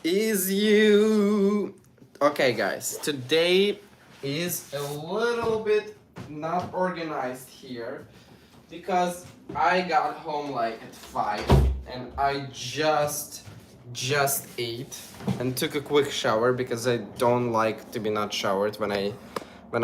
is you. Okay, guys, today is a little bit not organized here because I got home like at 5 and I just ate and took a quick shower because I don't like to be not showered when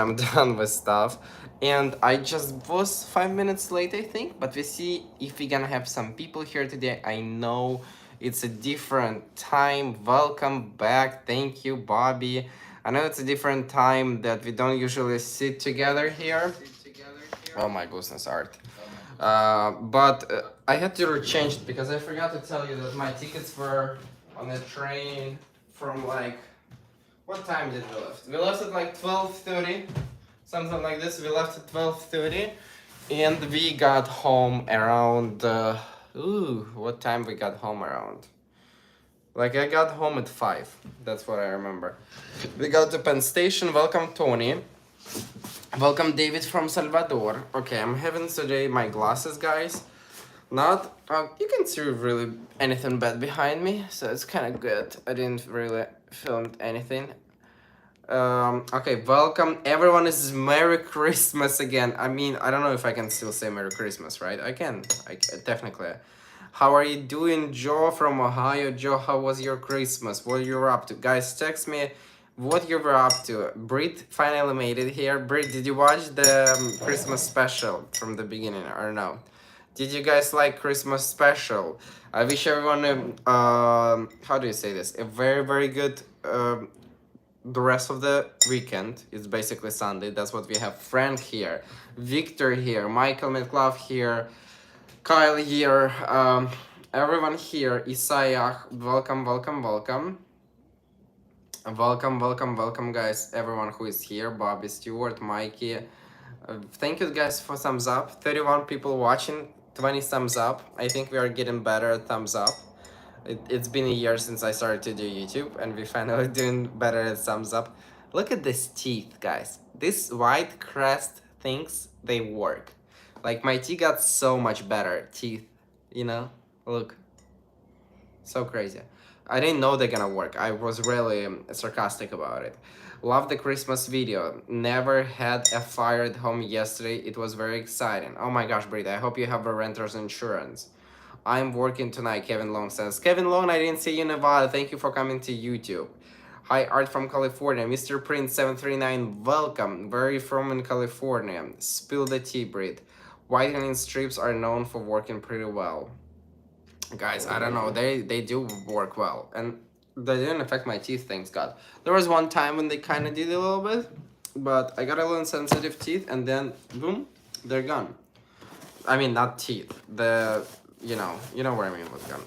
I'm done with stuff. And I just was 5 minutes late, I think, but we see if we're gonna have some people here today. I know it's a different time. Welcome back. Thank you, Bobby. I know it's a different time that we don't usually sit together here. Oh my goodness, Art. But I had to rechange it because I forgot to tell you that my tickets were on a train from like, what time did we left? We left at like 12:30, something like this. We left at 12:30, and we got home around. What time we got home around? Like I got home at 5. That's what I remember. We got to Penn Station. Welcome, Tony. Welcome, David from Salvador. Okay, I'm having today my glasses, guys. Not, you can see really anything bad behind me, so it's kind of good. I didn't really film anything. Okay, welcome everyone. This is Merry Christmas again. I mean, I don't know if I can still say Merry Christmas, right? I can, technically. How are you doing, Joe from Ohio? Joe, how was your Christmas? What you were up to? Guys, text me what you were up to. Brit finally made it here. Brit, did you watch the Christmas special from the beginning or no? Did you guys like Christmas special? I wish everyone how do you say this? A very good the rest of the weekend. It's basically Sunday. That's what we have. Frank here, Victor here, Michael McLeod here, Kyle here, everyone here. Isaiah, welcome. Welcome, guys. Everyone who is here. Bobby Stewart, Mikey. Thank you guys for thumbs up. 31 people watching, 20 thumbs up. I think we are getting better at thumbs up. It's been a year since I started to do YouTube, and we finally doing better at thumbs up. Look at this teeth, guys. This white crest things, they work. Like my teeth got so much better. Teeth, you know? Look. So crazy. I didn't know they're gonna work. I was really sarcastic about it. Love the Christmas video. Never had a fire at home yesterday. It was very exciting. Oh my gosh, Brit, I hope you have a renter's insurance. I'm working tonight, Kevin Long says. Kevin Long, I didn't see you in Nevada. Thank you for coming to YouTube. Hi, Art from California. Mr. Prince 739, welcome. Where are you from in California? Spill the tea, Brit. Whitening strips are known for working pretty well. Guys, I don't know. They do work well. And they didn't affect my teeth, thanks God. There was one time when they kind of did a little bit. But I got a little sensitive teeth, and then, boom, they're gone. I mean, not teeth. You know what I mean with gun.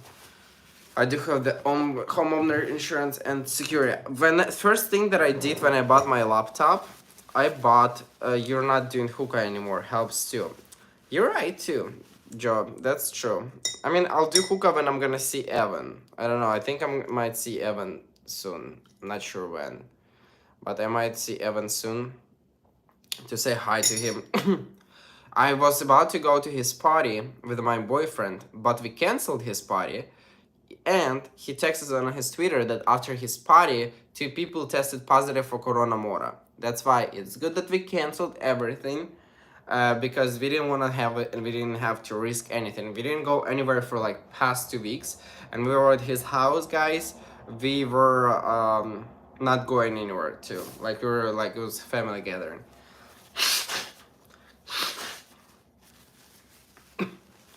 I do have the homeowner insurance and security. First thing that I did when I bought my laptop, I bought you're not doing hookah anymore, helps too. You're right too, Joe, that's true. I mean, I'll do hookah when I'm gonna see Evan. I don't know, I think I might see Evan soon. I'm not sure when. But I might see Evan soon to say hi to him. I was about to go to his party with my boyfriend, but we canceled his party, and he texted on his Twitter that after his party, 2 people tested positive for Corona Mora. That's why it's good that we canceled everything, because we didn't want to have it and we didn't have to risk anything. We didn't go anywhere for like past 2 weeks, and we were at his house, guys. We were not going anywhere too. Like we were like, it was family gathering.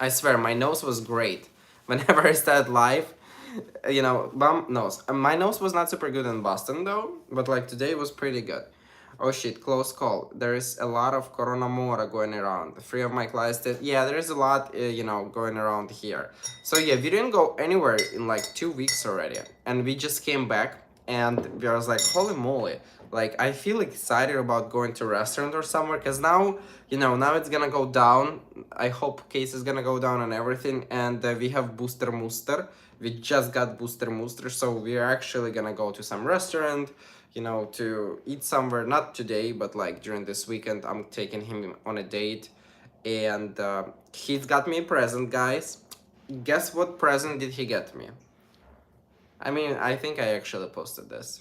I swear, my nose was great. Whenever I started live, you know, bum nose. My nose was not super good in Boston though, but like today was pretty good. Oh shit, close call. There is a lot of Corona Mora going around. 3 of my clients did. Yeah, there is a lot, going around here. So yeah, we didn't go anywhere in like 2 weeks already. And we just came back and we was like, holy moly. Like, I feel excited about going to a restaurant or somewhere, because now, now it's gonna go down. I hope case is gonna go down and everything, and we have booster mooster. We just got booster mooster, so we're actually gonna go to some restaurant, to eat somewhere. Not today, but like during this weekend, I'm taking him on a date, and he's got me a present, guys. Guess what present did he get me? I mean, I think I actually posted this.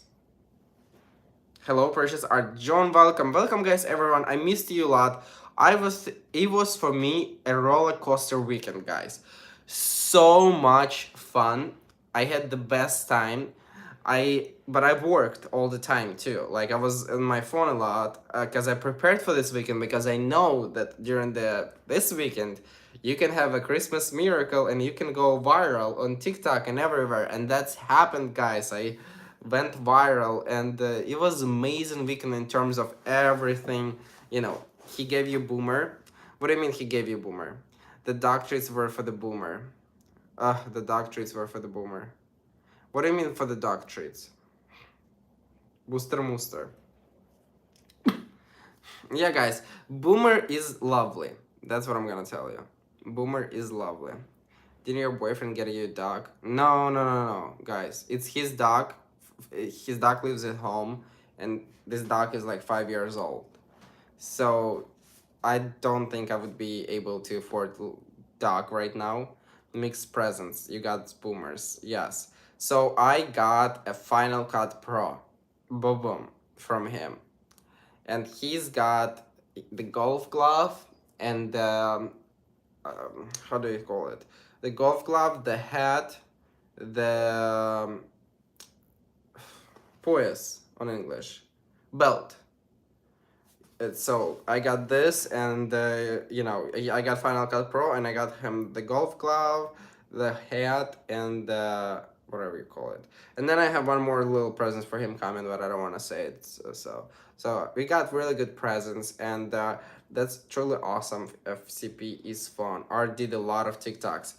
Hello, precious art. John, welcome. Welcome, guys, everyone. I missed you a lot. It was for me a roller coaster weekend, guys. So much fun. I had the best time. But I worked all the time too. Like I was on my phone a lot because I prepared for this weekend because I know that during this weekend you can have a Christmas miracle and you can go viral on TikTok and everywhere, and that's happened, guys. I went viral, and it was amazing weekend in terms of everything. You know, he gave you boomer. What do you mean he gave you boomer? The doctorates were for the boomer. The doctorates were for the boomer. What do you mean for the doctorates? Booster Mooster. Yeah, guys, boomer is lovely. That's what I'm gonna tell you. Boomer is lovely. Didn't your boyfriend get you a dog? No, no, no, no, guys. It's his dog. His dog lives at home, and this dog is like 5 years old. So I don't think I would be able to afford dog right now. Mixed presents. You got boomers. Yes. So I got a Final Cut Pro. Boom, boom, from him. And he's got the golf glove and how do you call it? The golf glove, the hat, the poise on English, belt. So I got this, and I got Final Cut Pro, and I got him the golf glove, the hat, and whatever you call it. And then I have one more little present for him coming, but I don't want to say it. So we got really good presents, and that's truly awesome. FCP is fun. Art did a lot of TikToks.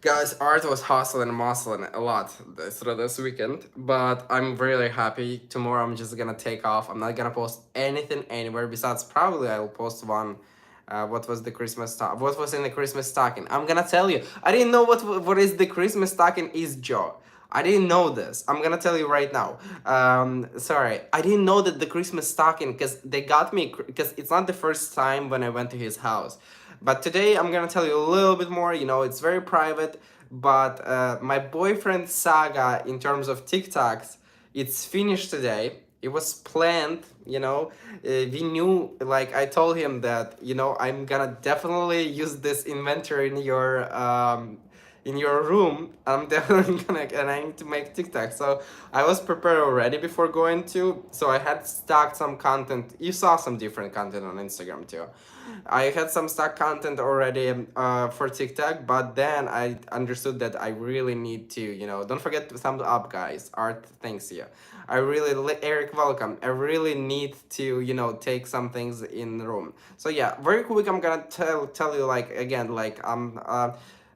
Guys, Art was hustling and muscling a lot through this weekend, but I'm really happy. Tomorrow I'm just gonna take off. I'm not gonna post anything anywhere. Besides, probably I'll post one. What was the Christmas What was in the Christmas stocking? I'm gonna tell you. I didn't know what is the Christmas stocking is, Joe. I didn't know this. I'm gonna tell you right now. Sorry, I didn't know that the Christmas stocking, because they got me, because it's not the first time when I went to his house. But today I'm gonna tell you a little bit more. It's very private, but my boyfriend saga in terms of TikToks, it's finished today. It was planned, we knew, like I told him that, I'm gonna definitely use this inventory in your room. I'm definitely gonna, and I need to make TikTok. So I was prepared already before going to, so I had stocked some content. You saw some different content on Instagram too. I had some stock content already for TikTok, but then I understood that I really need to, don't forget to thumbs up, guys. Art, thanks you. Eric, welcome. I really need to, take some things in the room. So yeah, very quick. I'm gonna tell you, like, again, like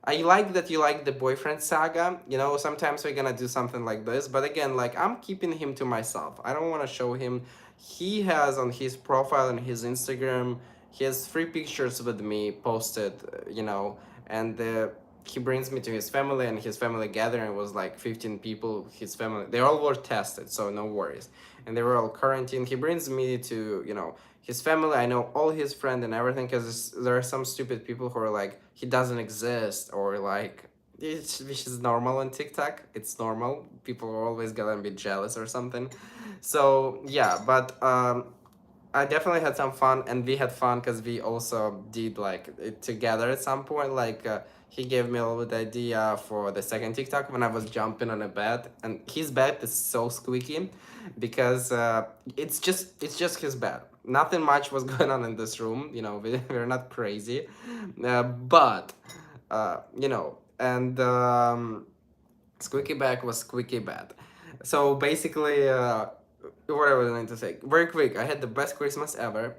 I like that you like the boyfriend saga. Sometimes we're gonna do something like this, but again, like, I'm keeping him to myself. I don't want to show him. He has on his profile and his Instagram, he has 3 pictures with me posted, and he brings me to his family, and his family gathering was like 15 people. His family, they all were tested, so no worries. And they were all quarantined. He brings me to, his family. I know all his friends and everything, because there are some stupid people who are like, he doesn't exist, or like, which is normal on TikTok. It's normal. People are always gonna be jealous or something. So yeah, but I definitely had some fun, and we had fun because we also did like it together at some point. Like he gave me a little bit idea for the second TikTok when I was jumping on a bed, and his bed is so squeaky because it's just his bed. Nothing much was going on in this room. We're not crazy, but and squeaky bed was squeaky bed. So basically. What I was going to say, very quick, I had the best Christmas ever.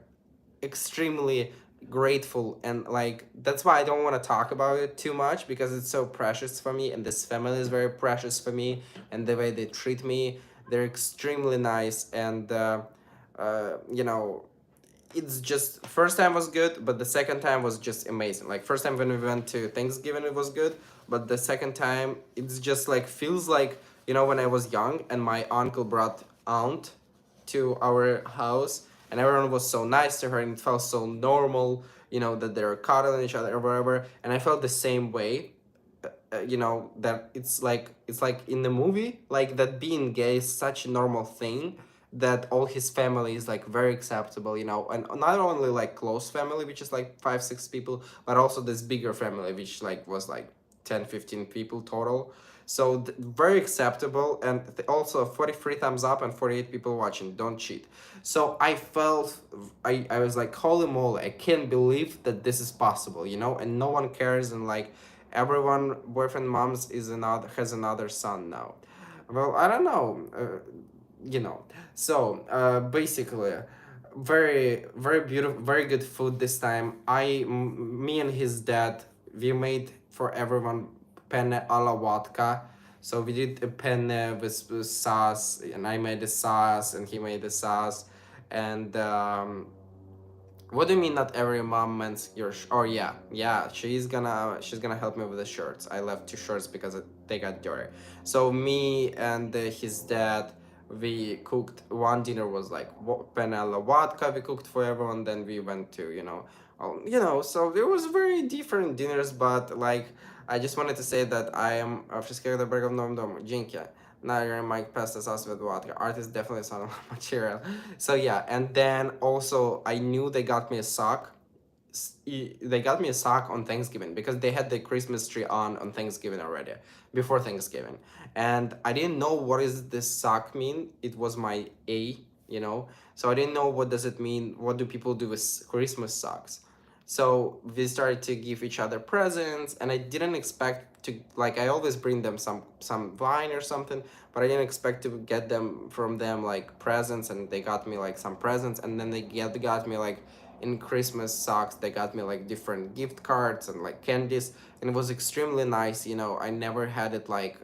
Extremely grateful, and like that's why I don't want to talk about it too much, because it's so precious for me, and this family is very precious for me, and the way they treat me, they're extremely nice. And you know it's just, first time was good, but the second time was just amazing. Like, first time when we went to Thanksgiving, it was good, but the second time, it's just like feels like, when I was young and my uncle brought aunt to our house, and everyone was so nice to her, and it felt so normal, that they were cuddling each other or whatever. And I felt the same way you know, that it's like in the movie, like that being gay is such a normal thing, that all his family is like very acceptable, you know, and not only like close family, which is like 5 6 people, but also this bigger family, which like was like 10 15 people total. So very acceptable, and also 43 thumbs up and 48 people watching. Don't cheat. So I felt, I was like, holy moly, I can't believe that this is possible, you know, and no one cares, and like everyone boyfriend moms is another has another son now. Well, I don't know, you know. So basically, very beautiful, very good food this time. Me and his dad, we made for everyone penne alla vodka. So we did a penne with sauce, and I made the sauce, and he made the sauce, and what do you mean not every mom meant your oh yeah, yeah, she's gonna help me with the shirts. I left 2 shirts because they got dirty. So me and his dad, we cooked one dinner was like panela vodka, we cooked for everyone, then we went to, you know, so there was very different dinners, but like I just wanted to say that I am wszystkiego dobrego w nowym domu. Dzięki. Now you're in Mike Pesta sauce with vodka. Art is definitely some of my material. So yeah, and then also I knew they got me a sock. They got me a sock on Thanksgiving because they had the Christmas tree on Thanksgiving already, before Thanksgiving, and I didn't know what is this sock mean. It was my A, you know, so I didn't know what does it mean. What do people do with Christmas socks? So we started to give each other presents, and I didn't expect to, like, I always bring them some wine or something, but I didn't expect to get them from them like presents, and they got me like some presents, and then they got me like in Christmas socks. They got me like different gift cards and like candies, and it was extremely nice. You know, I never had it like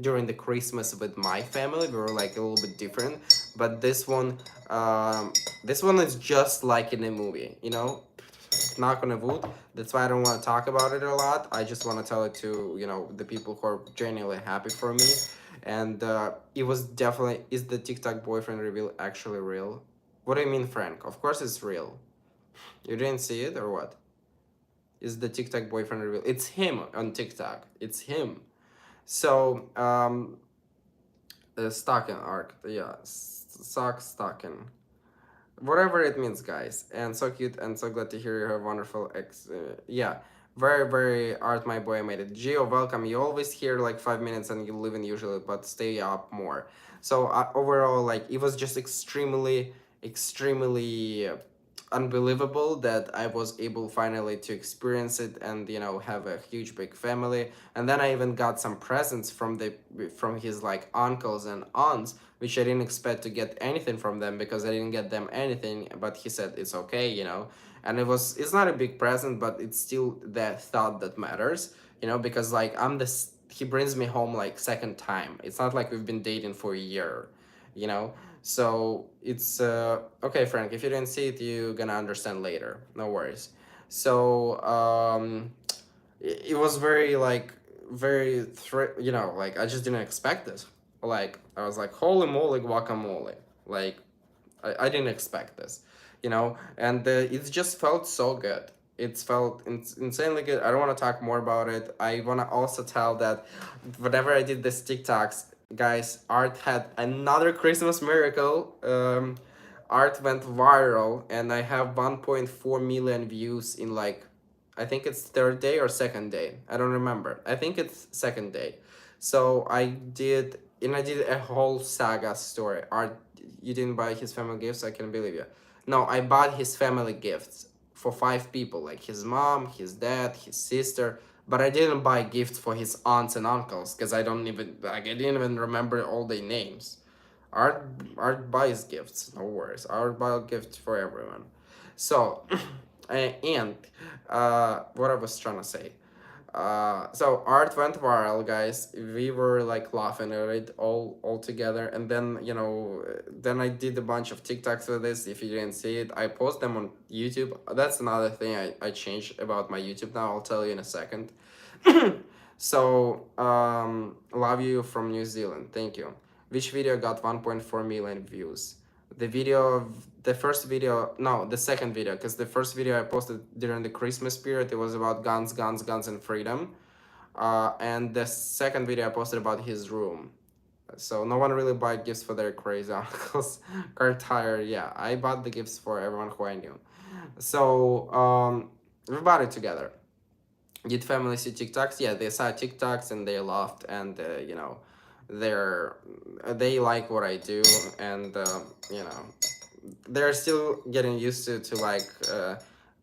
during the Christmas with my family. We were like a little bit different, but this one is just like in a movie. You know, knock on a wood. That's why I don't want to talk about it a lot. I just want to tell it to, you know, the people who are genuinely happy for me. And it was definitely, is the TikTok boyfriend reveal actually real? What do you mean, Frank? Of course it's real. You didn't see it or what? Is the TikTok boyfriend reveal? It's him on TikTok. It's him. So the stocking arc, yeah, sock stocking, whatever it means, guys. And so cute, and so glad to hear you have wonderful yeah, very art, my boy. I made it. Gio, welcome. You always here like 5 minutes and you leave in usually, but stay up more. So overall, like, it was just extremely unbelievable that I was able finally to experience it, and, you know, have a huge big family. And then I even got some presents from his like uncles and aunts, which I didn't expect to get anything from them because I didn't get them anything. But he said it's okay, you know. And it's not a big present, but it's still that thought that matters, you know, because like he brings me home like second time. It's not like we've been dating for a year, you know. So it's okay, Frank. If you didn't see it, you're gonna understand later. No worries. So it was very like you know, like I just didn't expect this. Like I was like, holy moly, guacamole! Like I didn't expect this, you know, and it just felt so good. It felt insanely good. I don't want to talk more about it. I want to also tell that whenever I did this TikToks, guys, Art had another Christmas miracle. Art went viral, and I have 1.4 million views in like, I think it's third day or second day. I don't remember. I think it's second day. So I did a whole saga story. Art, you didn't buy his family gifts? I can't believe you. No, I bought his family gifts for 5 people, like his mom, his dad, his sister. But I didn't buy gifts for his aunts and uncles because I didn't even remember all their names. Art buys gifts, no worries. Art buys gifts for everyone. So, and what I was trying to say. So Art went viral, guys. We were like laughing at it all together, and then, you know, then I did a bunch of TikToks with this. If you didn't see it, I post them on YouTube. That's another thing I changed about my YouTube now. I'll tell you in a second. So love you from New Zealand. Thank you. Which video got 1.4 million views? The first video, no, the second video, because the first video I posted during the Christmas period, it was about guns, and freedom. And the second video I posted about his room. So no one really bought gifts for their crazy uncles. Car tire, yeah. I bought the gifts for everyone who I knew. So we bought it together. Did family see TikToks? Yeah, they saw TikToks and they laughed, and you know, they're they like what I do, and you know, they're still getting used to like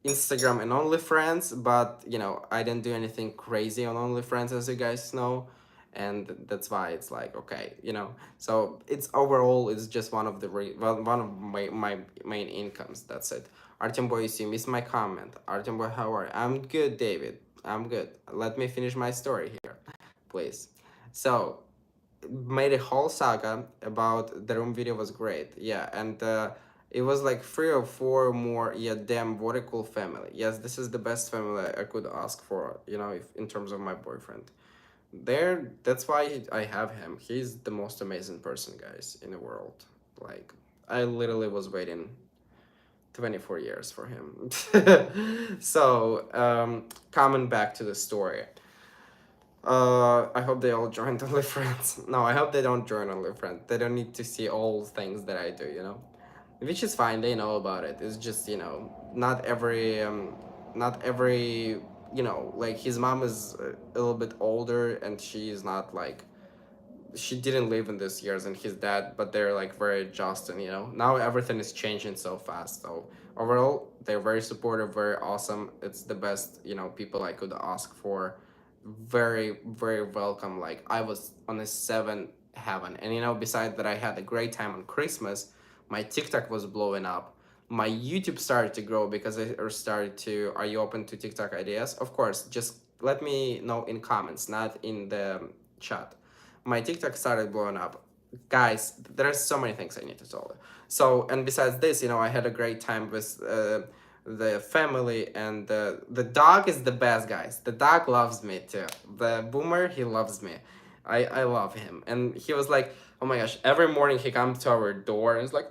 Instagram and OnlyFriends, but you know, I didn't do anything crazy on OnlyFriends, as you guys know, and that's why it's like okay, you know. So it's overall it's just one of the one of my main incomes. That's it. Artem boy, you missed my comment. Artem boy, how are you? I'm good, David. I'm good. Let me finish my story here, please. So made a whole saga about the room video was great, yeah, and it was like 3 or 4 more. Yeah, damn, what a cool family. Yes, this is the best family I could ask for, you know, if in terms of my boyfriend. There, that's why I have him. He's the most amazing person, guys, in the world. Like, I literally was waiting 24 years for him. So coming back to the story, I hope they all join OnlyFriends. No, I hope they don't join OnlyFriends. They don't need to see all things that I do, you know? Which is fine, they know about it. It's just, you know, not every, you know, like his mom is a little bit older and she's not like, she didn't live in these years and his dad, but they're like very just, and you know, now everything is changing so fast. So overall, they're very supportive, very awesome. It's the best, you know, people I could ask for. Very, very welcome. Like I was on a 7 heaven. And you know, besides that I had a great time on Christmas, my TikTok was blowing up. My YouTube started to grow because I started to, are you open to TikTok ideas? Of course, just let me know in comments, not in the chat. My TikTok started blowing up. Guys, there's so many things I need to tell you. So, and besides this, you know, I had a great time with the family, and the dog is the best, guys. The dog loves me too. The boomer, he loves me. I love him. And he was like, oh my gosh, every morning he comes to our door and he's like,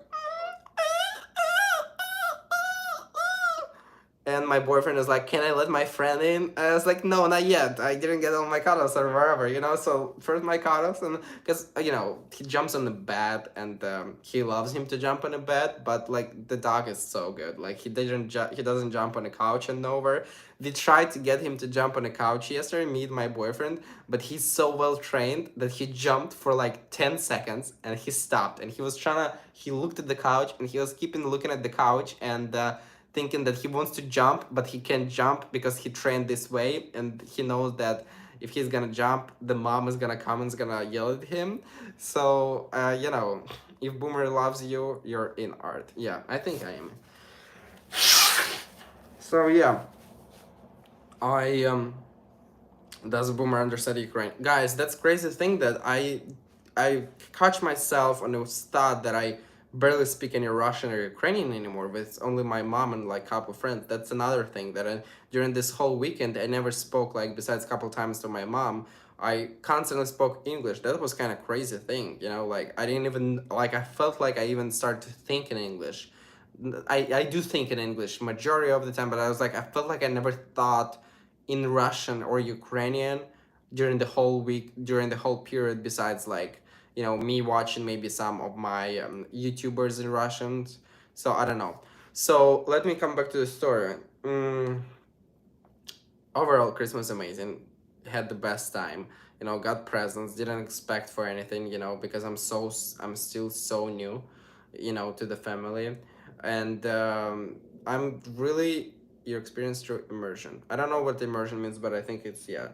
and my boyfriend is like, can I let my friend in? I was like, no, not yet. I didn't get all my cuddles or wherever, you know? So first my cuddles, and because, you know, he jumps on the bed, and he loves him to jump on the bed, but like the dog is so good. Like he doesn't jump on the couch and over. We tried to get him to jump on the couch yesterday, me and my boyfriend, but he's so well trained that he jumped for like 10 seconds and he stopped, and he was trying to, he looked at the couch and he was keeping looking at the couch, and thinking that he wants to jump, but he can't jump because he trained this way, and he knows that if he's gonna jump, the mom is gonna come and is gonna yell at him. So, you know, if Boomer loves you, you're in art. Yeah, I think I am. So yeah, I does Boomer understand Ukraine? Guys, that's crazy thing that I catch myself on the thought that I barely speak any Russian or Ukrainian anymore, but it's only my mom and like couple friends. That's another thing that during this whole weekend I never spoke, like besides a couple times to my mom. I constantly spoke English. That was kind of crazy thing, you know, like I didn't even, like I felt like I even started to think in English. I do think in English majority of the time, but I was like, I felt like I never thought in Russian or Ukrainian during the whole week, during the whole period, besides like, you know, me watching maybe some of my YouTubers in Russians. So I don't know. So let me come back to the story. Overall, Christmas amazing. Had the best time. You know, got presents. Didn't expect for anything. You know, because I'm still so new, you know, to the family, and I'm really your experience through immersion. I don't know what immersion means, but I think it's yeah.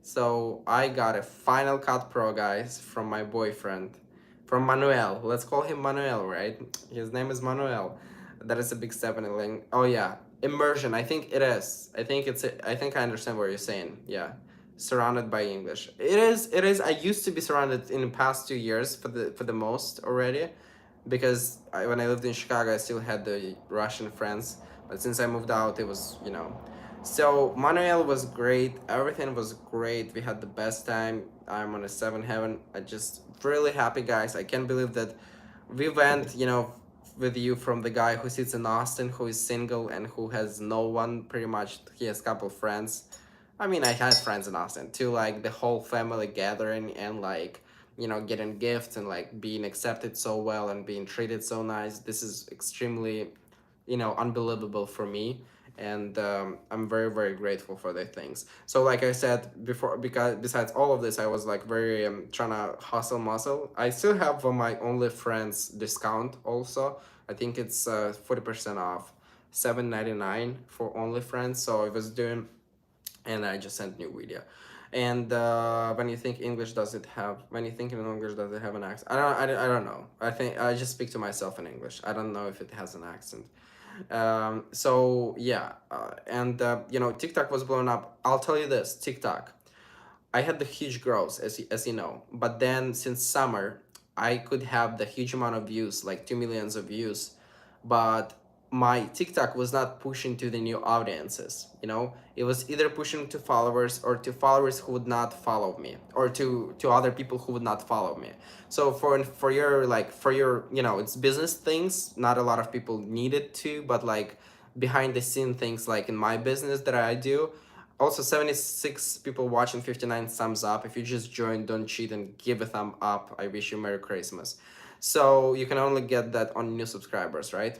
So I got a Final Cut Pro, guys, from my boyfriend, from Manuel. Let's call him Manuel, right? His name is Manuel. That is a big step in the link. Oh yeah, immersion. I think it is. I think it's. I think I understand what you're saying. Yeah, surrounded by English. It is. It is. I used to be surrounded in the past 2 years for the most already, because when I lived in Chicago, I still had the Russian friends. But since I moved out, it was, you know. So Manuel was great. Everything was great. We had the best time. I'm on a 7 heaven. I just really happy, guys. I can't believe that we went, you know, with you from the guy who sits in Austin, who is single and who has no one pretty much. He has a couple friends. I mean, I had friends in Austin to like the whole family gathering and like, getting gifts and like being accepted so well and being treated so nice. This is extremely, unbelievable for me. And I'm very, very grateful for the things. So, like I said before, because besides all of this, I was like very trying to hustle muscle. I still have my OnlyFriends discount also. I think it's 40% off, 7.99 for OnlyFriends. So I was doing, and I just sent new video. And when you think in English, does it have an accent? I don't know. I think I just speak to myself in English. I don't know if it has an accent. So yeah, and TikTok was blown up. I'll tell you this, TikTok, I had the huge growth, as you know, but then since summer, I could have the huge amount of views, like 2 millions of views, but my TikTok was not pushing to the new audiences. It was either pushing to followers or to followers who would not follow me, or to other people who would not follow me. So for your it's business things. Not a lot of people need it to, but like behind the scene things, like in my business that I do. Also, 76 people watching, 59 thumbs up. If you just joined, don't cheat and give a thumb up. I wish you Merry Christmas. So you can only get that on new subscribers, right?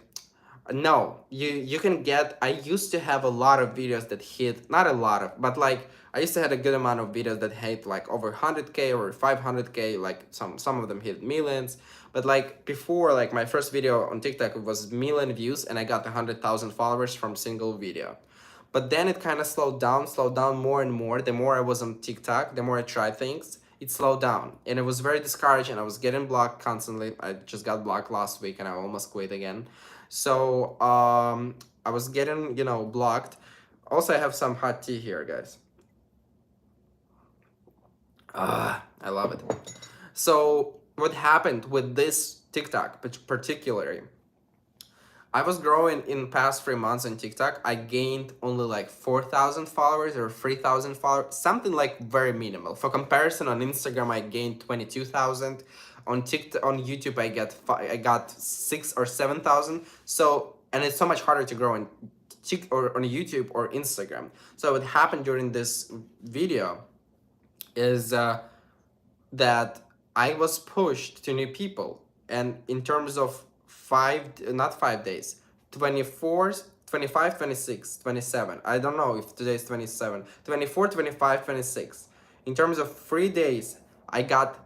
No, you can get. I used to have a lot of videos that hit, not a lot of, but like I used to have a good amount of videos that hit like over 100K or 500K. Like some of them hit millions. But like before, like my first video on TikTok was million views, and I got 100,000 followers from single video. But then it kind of slowed down more and more. The more I was on TikTok, the more I tried things, it slowed down. And it was very discouraging. I was getting blocked constantly. I just got blocked last week and I almost quit again. So I was getting, blocked. Also, I have some hot tea here, guys. I love it. So what happened with this TikTok particularly, I was growing in past 3 months on TikTok. I gained only like 4,000 followers or 3,000 followers, something like very minimal. For comparison, on Instagram I gained 22,000. On TikTok, on YouTube I got 6 or 7,000. So, and it's so much harder to grow on or on YouTube or Instagram. So what happened during this video is that I was pushed to new people. And in terms of not 5 days, 24, 25, 26, 27. I don't know if today's 27, 24, 25, 26. In terms of 3 days, I got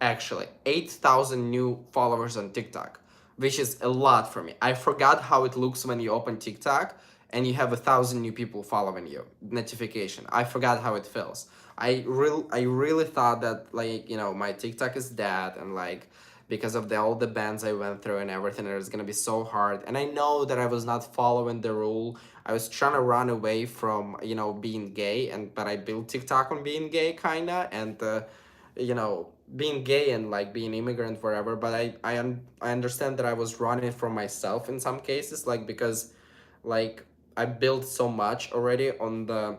actually, 8,000 new followers on TikTok, which is a lot for me. I forgot how it looks when you open TikTok and you have 1,000 new people following you. Notification. I forgot how it feels. I really thought that like my TikTok is dead, and like because of all the bans I went through and everything, it was gonna be so hard. And I know that I was not following the rule. I was trying to run away from being gay, but I built TikTok on being gay kinda, and being gay and like being immigrant forever. But I understand that I was running from myself in some cases, like because like I built so much already on the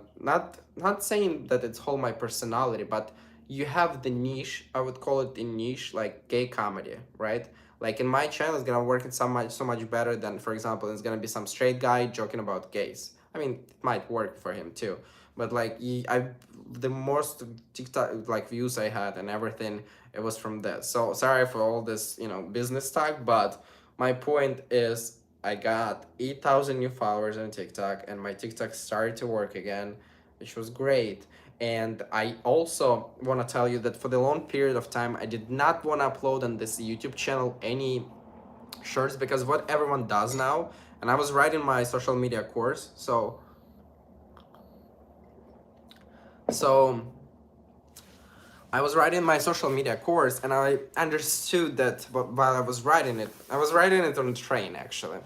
not saying that it's all my personality, but you have the niche. I would call it the niche, like gay comedy, right? Like in my channel, it's gonna work so much better than, for example, it's gonna be some straight guy joking about gays. I mean, it might work for him too, but like the most TikTok like views I had and everything, it was from this. So sorry for all this business talk, but my point is I got 8,000 new followers on TikTok, and my TikTok started to work again, which was great. And I also want to tell you that for the long period of time, I did not want to upload on this YouTube channel any shorts, because what everyone does now, and I was writing my social media course, so I was writing my social media course, and I understood that while I was writing it on a train actually.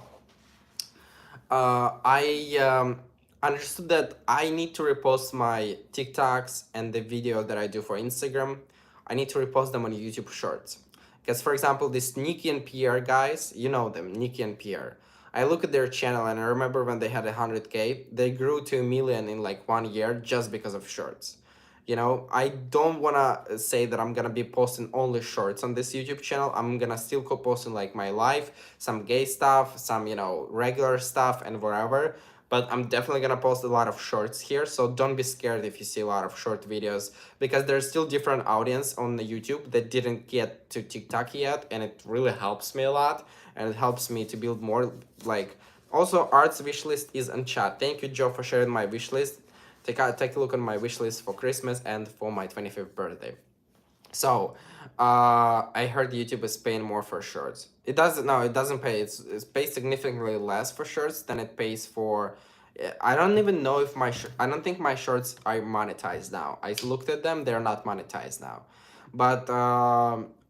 I understood that I need to repost my TikToks and the video that I do for Instagram. I need to repost them on YouTube Shorts. Because, for example, this Nikki and Pierre guys, you know them, Nikki and Pierre. I look at their channel and I remember when they had 100K, they grew to 1 million in like 1 year just because of shorts. I don't wanna say that I'm gonna be posting only shorts on this YouTube channel. I'm gonna still posting like my life, some gay stuff, some regular stuff and whatever. but I'm definitely gonna post a lot of shorts here, so don't be scared if you see a lot of short videos, because there's still different audience on the YouTube that didn't get to TikTok yet, and it really helps me a lot, and it helps me to build more, like, also Art's wishlist is on chat. Thank you, Joe, for sharing my wishlist. Take a look on my wishlist for Christmas and for my 25th birthday. So, I heard YouTube is paying more for shorts. It doesn't. No, it doesn't pay. It's pays significantly less for shorts than it pays for. I don't even know if I don't think my shorts are monetized now. I looked at them; they're not monetized now. But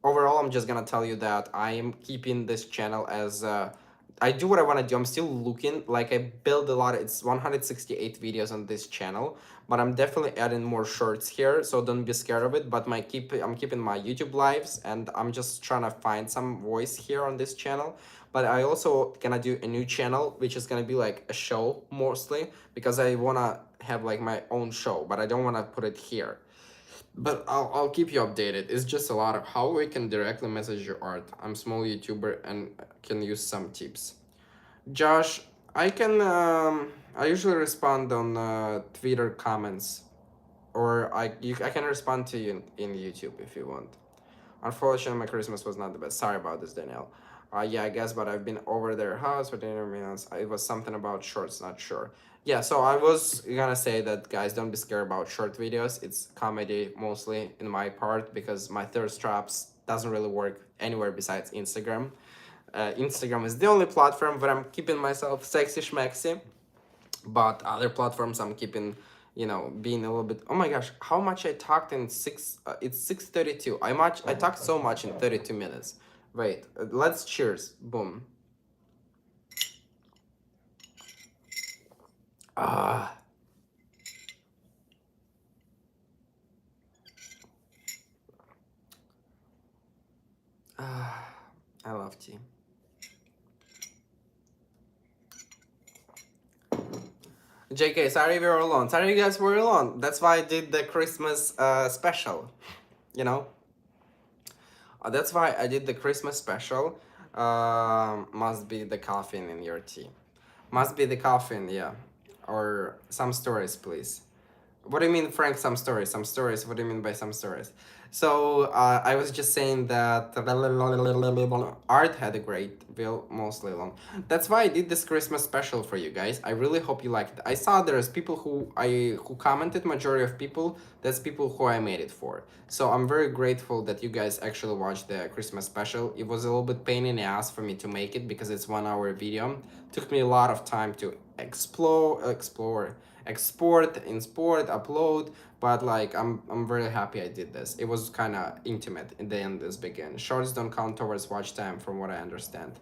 overall, I'm just gonna tell you that I am keeping this channel as. I do what I want to do. I'm still looking, like, I build a lot. It's 168 videos on this channel, but I'm definitely adding more shorts here, so don't be scared of it. But I'm keeping my YouTube lives, and I'm just trying to find some voice here on this channel. But I also gonna do a new channel, which is gonna be like a show mostly, because I wanna have like my own show, but I don't wanna put it here. But I'll keep you updated. It's just a lot of how we can directly message your art. I'm small YouTuber and can use some tips. Josh, I usually respond on Twitter comments, or I can respond to you in YouTube if you want. Unfortunately, my Christmas was not the best. Sorry about this, Danielle. Yeah, I guess, but I've been over their house for dinner meals. It was something about shorts, not sure. Yeah, so I was gonna say that, guys, don't be scared about short videos. It's comedy mostly in my part, because my thirst traps doesn't really work anywhere besides Instagram. Instagram is the only platform where I'm keeping myself sexy schmexy, but other platforms I'm keeping, being a little bit. Oh my gosh, how much I talked in six? It's 6:32. I talked so much in 32 minutes. Wait, let's cheers. Boom. Ah. I love tea. JK, sorry we were alone. Sorry you guys were alone. That's why I did the Christmas special. You know? That's why I did the Christmas special. Must be the caffeine in your tea. Must be the caffeine, yeah. Or some stories, please. What do you mean, Frank? Some stories. Some stories. What do you mean by some stories? So I was just saying that Art had a great bill, mostly alone. That's why I did this Christmas special for you guys. I really hope you liked it. I saw there's people who commented. Majority of people, that's people who I made it for. So I'm very grateful that you guys actually watched the Christmas special. It was a little bit pain in the ass for me to make it because it's 1 hour video. Took me a lot of time to export, import, upload, but like I'm very happy I did this. It was kind of intimate in the end. This begin. Shorts don't count towards watch time, from what I understand.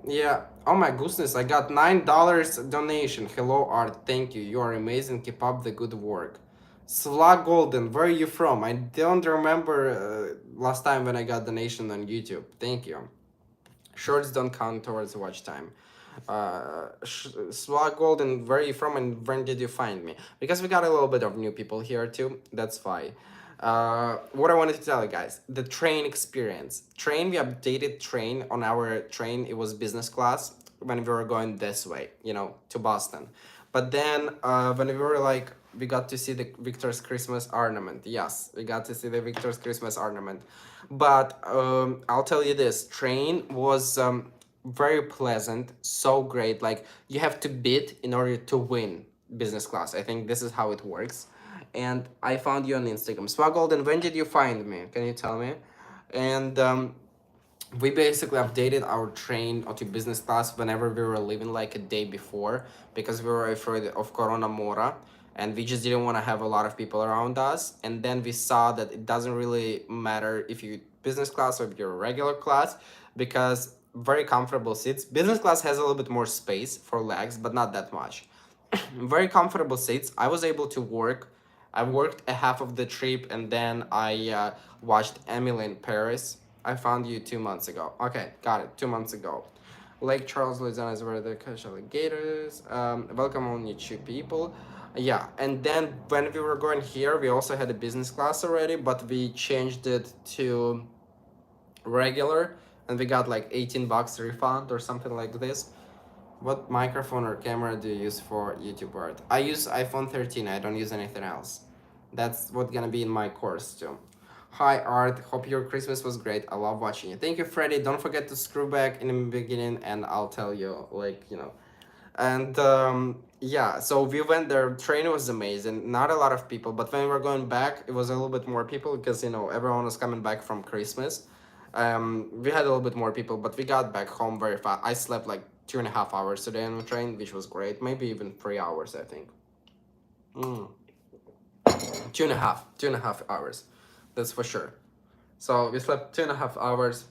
Yeah. Oh my goodness, I got $9 donation. Hello Art, thank you. You are amazing. Keep up the good work. Sla Golden, where are you from? I don't remember last time when I got donation on YouTube. Thank you. Shorts don't count towards watch time. Swag Golden, where are you from and when did you find me? Because we got a little bit of new people here too. That's why. What I wanted to tell you guys, the train experience. We updated train on our train. It was business class when we were going this way, to Boston. But then when we got to see the Victor's Christmas ornament. Yes, we got to see the Victor's Christmas ornament. But I'll tell you this, train was very pleasant, so great. Like, you have to bid in order to win business class. I think this is how it works. And I found you on Instagram. Swaggold, and when did you find me? Can you tell me? And we basically updated our train to business class whenever we were leaving, like a day before, because we were afraid of Corona Mora, and we just didn't want to have a lot of people around us. And then we saw that it doesn't really matter if you business class or if you're regular class, because very comfortable seats. Business class has a little bit more space for legs, but not that much. Very comfortable seats. I was able to work. I worked a half of the trip, and then I watched Emily in Paris. I found you 2 months ago. Okay, got it. 2 months ago. Lake Charles, Louisiana is where the catch alligators. Welcome on YouTube, people. Yeah, and then when we were going here, we also had a business class already, but we changed it to regular, and we got like $18 refund or something like this. What microphone or camera do you use for YouTube art? I use iPhone 13. I don't use anything else. That's what's gonna be in my course too. Hi Art, hope your Christmas was great. I love watching you. Thank you, Freddy. Don't forget to screw back in the beginning, and I'll tell you, like, you know. And yeah, so we went there. Train was amazing. Not a lot of people, but when we were going back, it was a little bit more people because, you know, everyone was coming back from Christmas. We had a little bit more people, but we got back home very fast. I slept like 2.5 hours today on the train, which was great. Maybe even 3 hours, I think. 2.5 hours. That's for sure. So we slept 2.5 hours.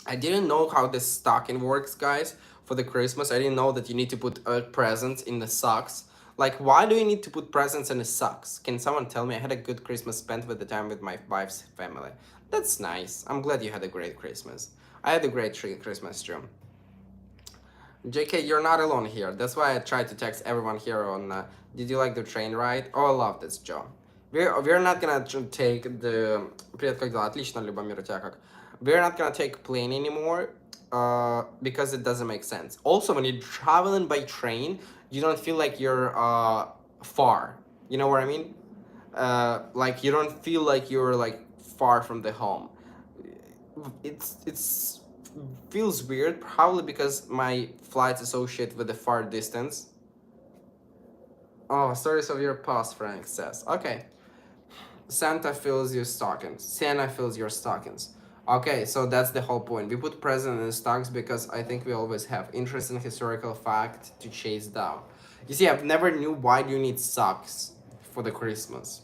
I didn't know how this stocking works, guys, for the Christmas. I didn't know that you need to put presents in the socks. Like, why do you need to put presents in the socks? Can someone tell me? I had a good Christmas spent with the time with my wife's family. That's nice. I'm glad you had a great Christmas. I had a great Christmas too. JK, you're not alone here. That's why I tried to text everyone here on, did you like the train ride? Oh, I love this, Joe. We're not gonna take the... Привет, как дела? Отлично, Любомир, у тебя как? We're not gonna take plane anymore, because it doesn't make sense. Also, when you're traveling by train, you don't feel like you're far. You know what I mean? Like, you don't feel like you're like far from the home. It's feels weird, probably because my flight's associated with the far distance. Oh, stories of your past, Frank says. Okay. Santa fills your stockings. Santa fills your stockings. Okay, so that's the whole point. We put present in the stocks because I think we always have interesting historical fact to chase down. You see, I've never knew why do you need socks for the Christmas.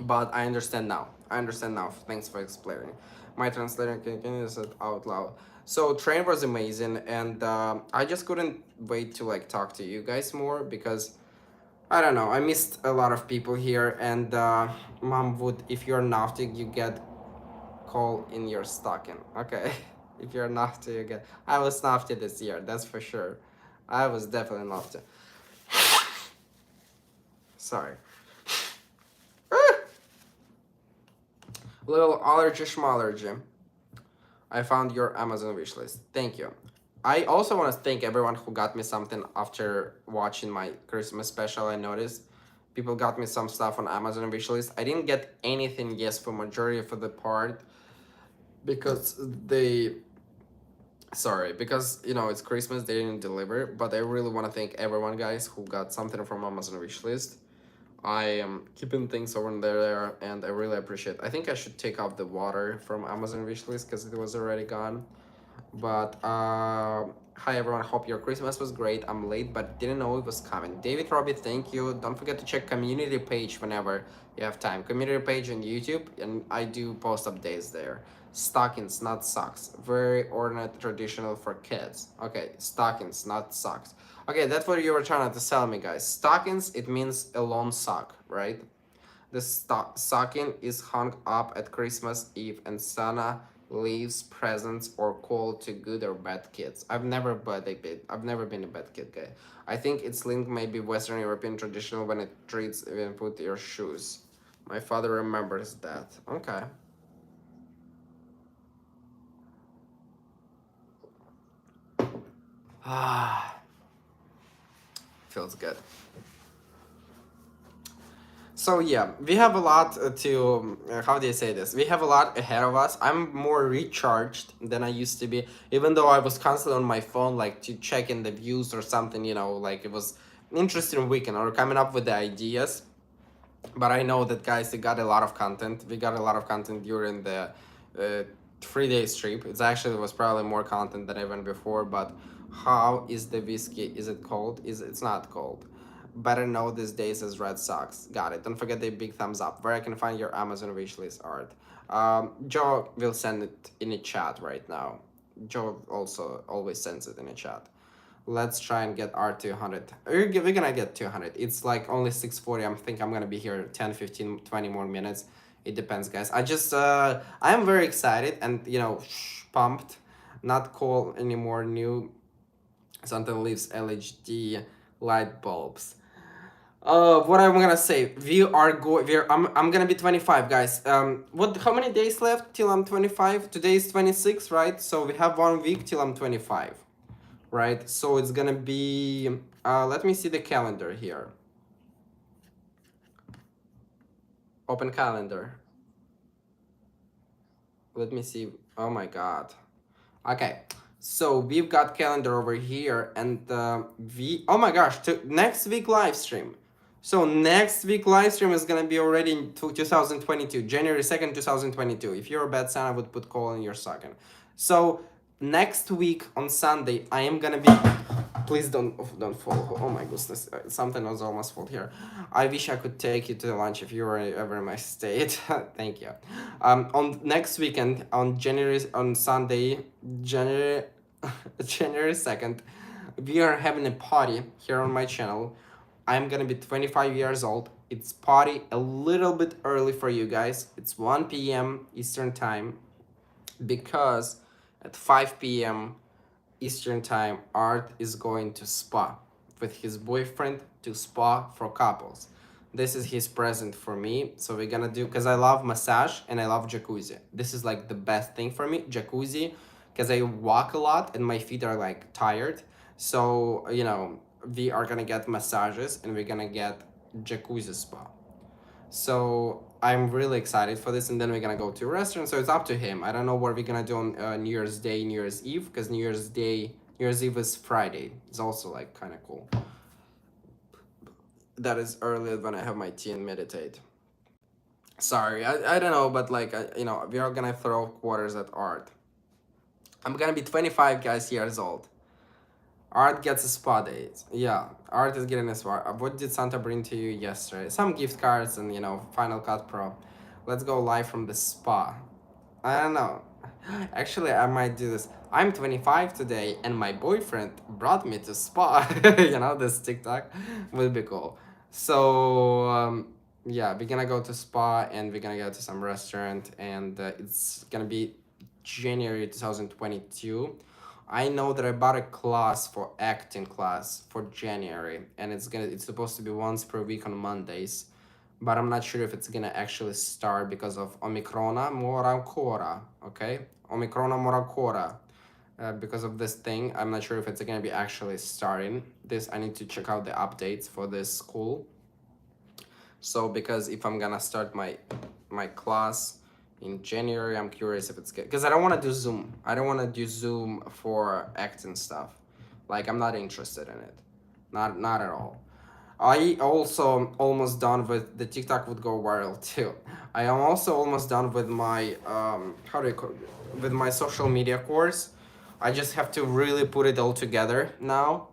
But I understand now. I understand now. Thanks for explaining. My translator can say it out loud. So train was amazing, and I just couldn't wait to like talk to you guys more because I don't know. I missed a lot of people here, and Mom would, if you're naughty, you get coal in your stocking. Okay, if you're naughty, you get. I was naughty this year, that's for sure. I was definitely naughty. Sorry. Little allergy schmallergy. I found your Amazon wishlist. Thank you. I also want to thank everyone who got me something after watching my Christmas special. I noticed people got me some stuff on Amazon wishlist. I didn't get anything, yes, for majority for the part because because you know it's Christmas, they didn't deliver. But I really want to thank everyone, guys, who got something from Amazon wishlist. I am keeping things over there, and I really appreciate. I think I should take off the water from Amazon wishlist because it was already gone. But hi everyone, hope your Christmas was great. I'm late but didn't know it was coming. David Robbie, thank you. Don't forget to check community page whenever you have time. Community page on YouTube, and I do post updates there. Stockings, not socks. Very ornate, traditional for kids. Okay, stockings, not socks. Okay, that's what you were trying to sell me, guys. Stockings, it means a long sock, right? The stocking is hung up at Christmas Eve, and Santa leaves presents or call to good or bad kids. I've never been a bad kid guy. I think it's linked maybe Western European traditional when it treats even put your shoes. My father remembers that. Okay. Ah, feels good. So yeah, we have a lot to, how do you say this? We have a lot ahead of us. I'm more recharged than I used to be, even though I was constantly on my phone, like to check in the views or something, you know, like it was an interesting weekend or coming up with the ideas. But I know that, guys, we got a lot of content. We got a lot of content during the 3 day trip. It was probably more content than even before. But how is the whiskey? Is it cold? It's not cold. Better know these days as Red Sox. Got it. Don't forget the big thumbs up. Where I can find your Amazon wishlist art. Joe will send it in a chat right now. Joe also always sends it in a chat. Let's try and get our 200. We're gonna get 200. It's like only 6:40. I think I'm gonna be here 10, 15, 20 more minutes. It depends, guys. I am very excited and, you know, pumped. Not cool anymore. New Santa leaves LHD light bulbs. What I'm gonna say, I'm gonna be 25, guys. How many days left till I'm 25? Today is 26, right? So we have 1 week till I'm 25, right? So it's gonna be, let me see the calendar here. Open calendar. Let me see. Oh my God. Okay, so we've got calendar over here, and oh my gosh, next week live stream. So next week live stream is gonna be already in 2022, January 2nd, 2022. If you're a bad son, I would put call in your second. So next week on Sunday, I am gonna be. Please don't fall. Oh my goodness, something was almost fall here. I wish I could take you to lunch if you were ever in my state. Thank you. On next weekend on Sunday, January January 2nd, we are having a party here on my channel. I'm gonna be 25 years old. It's party a little bit early for you guys. It's 1 p.m. Eastern time, because at 5 p.m. Eastern time, Art is going to spa with his boyfriend, to spa for couples. This is his present for me. So we're gonna do, because I love massage and I love jacuzzi. This is like the best thing for me, jacuzzi, because I walk a lot and my feet are like tired. So, we are gonna get massages and we're gonna get jacuzzi spa. So I'm really excited for this, and then we're gonna go to a restaurant. So it's up to him. I don't know what we're gonna do on New Year's Day, New Year's Eve, because New Year's Eve is Friday. It's also like kind of cool. That is earlier when I have my tea and meditate. Sorry, I don't know, but like we are gonna throw quarters at Art. I'm gonna be 25 years old. Art gets a spa date. Yeah, Art is getting a spa. What did Santa bring to you yesterday? Some gift cards and, Final Cut Pro. Let's go live from the spa. I don't know. Actually, I might do this. I'm 25 today and my boyfriend brought me to spa. This TikTok will be cool. So, yeah, we're gonna go to spa and we're gonna go to some restaurant, and it's gonna be January 2022. I know that I bought a class for acting class for January, and it's supposed to be once per week on Mondays, but I'm not sure if it's gonna actually start because of Omicrona mora ancora, okay? Omicrona mora ancora. Because of this thing, I'm not sure if it's gonna be actually starting this. I need to check out the updates for this school. So because if I'm gonna start my class in January, I'm curious if it's good, because I don't want to do Zoom. I don't want to do Zoom for acting stuff. Like, I'm not interested in it. Not at all. I also almost done with the TikTok would go viral too. I am also almost done with my how do you call it? With my social media course. I just have to really put it all together now.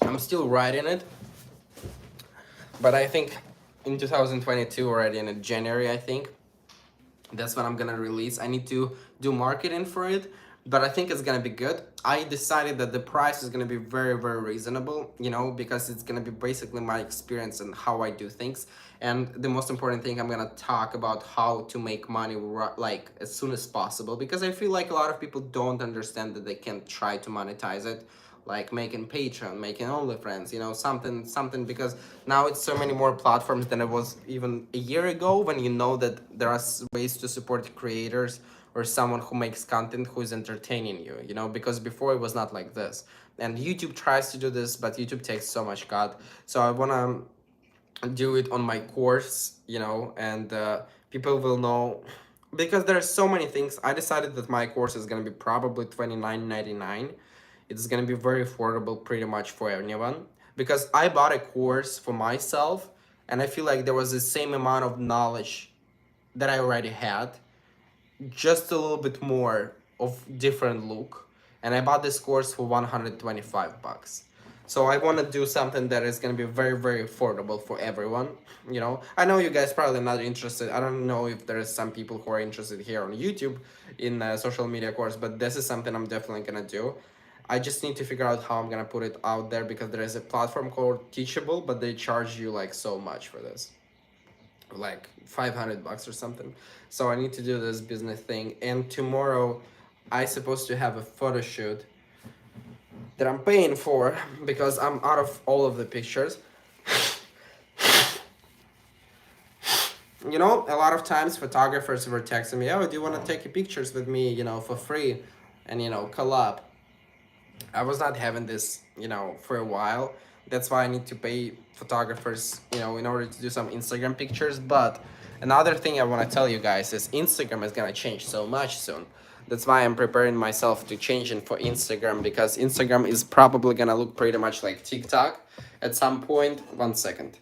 I'm still writing it, but I think in 2022 already in January, I think that's when I'm gonna release. I need to do marketing for it, but I think it's gonna be good. I decided that the price is gonna be very, very reasonable, because it's gonna be basically my experience and how I do things. And the most important thing, I'm gonna talk about how to make money like as soon as possible, because I feel like a lot of people don't understand that they can try to monetize it, like making Patreon, making OnlyFriends, something, because now it's so many more platforms than it was even a year ago, when you know that there are ways to support creators or someone who makes content who is entertaining you, because before it was not like this. And YouTube tries to do this, but YouTube takes so much cut. So I wanna do it on my course, and people will know, because there are so many things. I decided that my course is gonna be probably $29.99. It's gonna be very affordable pretty much for anyone, because I bought a course for myself and I feel like there was the same amount of knowledge that I already had, just a little bit more of different look, and I bought this course for 125 bucks. So I want to do something that is going to be very, very affordable for everyone. I know you guys probably not interested. I don't know if there is some people who are interested here on YouTube in a social media course, but this is something I'm definitely going to do. I just need to figure out how I'm going to put it out there, because there is a platform called Teachable, but they charge you like so much for this, like 500 bucks or something. So I need to do this business thing, and tomorrow I supposed to have a photo shoot that I'm paying for, because I'm out of all of the pictures. A lot of times photographers were texting me, oh, do you want to take pictures with me, for free? and collab. I was not having this, for a while. That's why I need to pay photographers, in order to do some Instagram pictures. But another thing I want to tell you guys is Instagram is gonna change so much soon. That's why I'm preparing myself to change it for Instagram, because Instagram is probably gonna look pretty much like TikTok at some point. 1 second.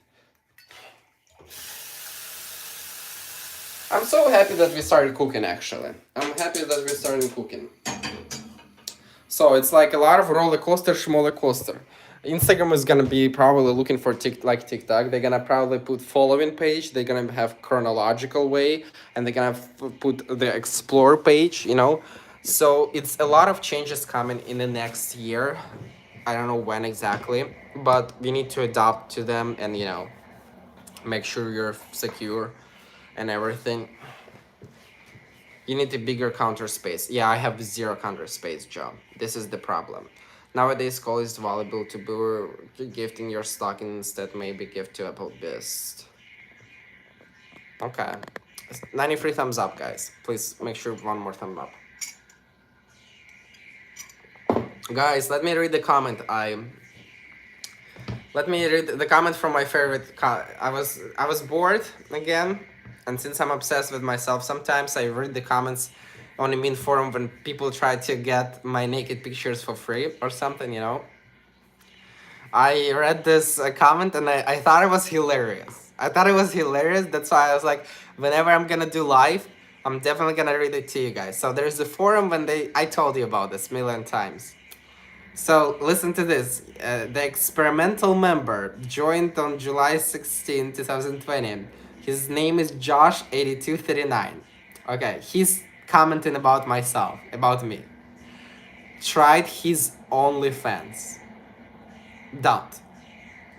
I'm so happy that we started cooking, actually. I'm happy that we started cooking. So it's like a lot of roller coaster, schmoller coaster. Instagram is gonna be probably looking for like TikTok. They're gonna probably put following page. They're gonna have chronological way, and they're gonna put the explore page. So it's a lot of changes coming in the next year. I don't know when exactly, but we need to adapt to them and make sure you're secure and everything. You need a bigger counter space. Yeah, I have zero counter space, Joe. This is the problem. Nowadays, call is valuable to be gifting your stock instead. Maybe gift to Apple Beast. Okay. 93 thumbs up, guys. Please make sure one more thumb up. Guys, let me read the comment. Let me read the comment from my favorite. I was bored again, and since I'm obsessed with myself, sometimes I read the comments on a mean forum when people try to get my naked pictures for free or something. I read this comment and I thought it was hilarious. That's why I was like, whenever I'm gonna do live, I'm definitely gonna read it to you guys. So there's a forum when I told you about this a million times. So listen to this. The experimental member joined on July 16, 2020. His name is Josh8239. Okay, he's commenting about me. Tried his OnlyFans. Dot.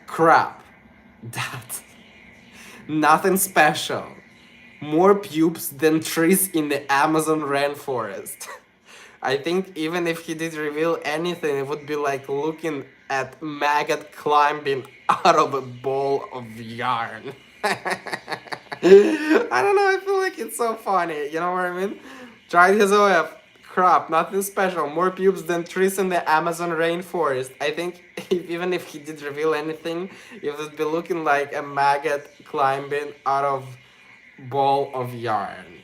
Crap. Dot. Nothing special. More pubes than trees in the Amazon rainforest. I think even if he did reveal anything, it would be like looking at maggot climbing out of a ball of yarn. I don't know, I feel like it's so funny, you know what I mean? Tried his OF. Crap, nothing special. More pubes than trees in the Amazon rainforest. I think even if he did reveal anything, it would be looking like a maggot climbing out of ball of yarn.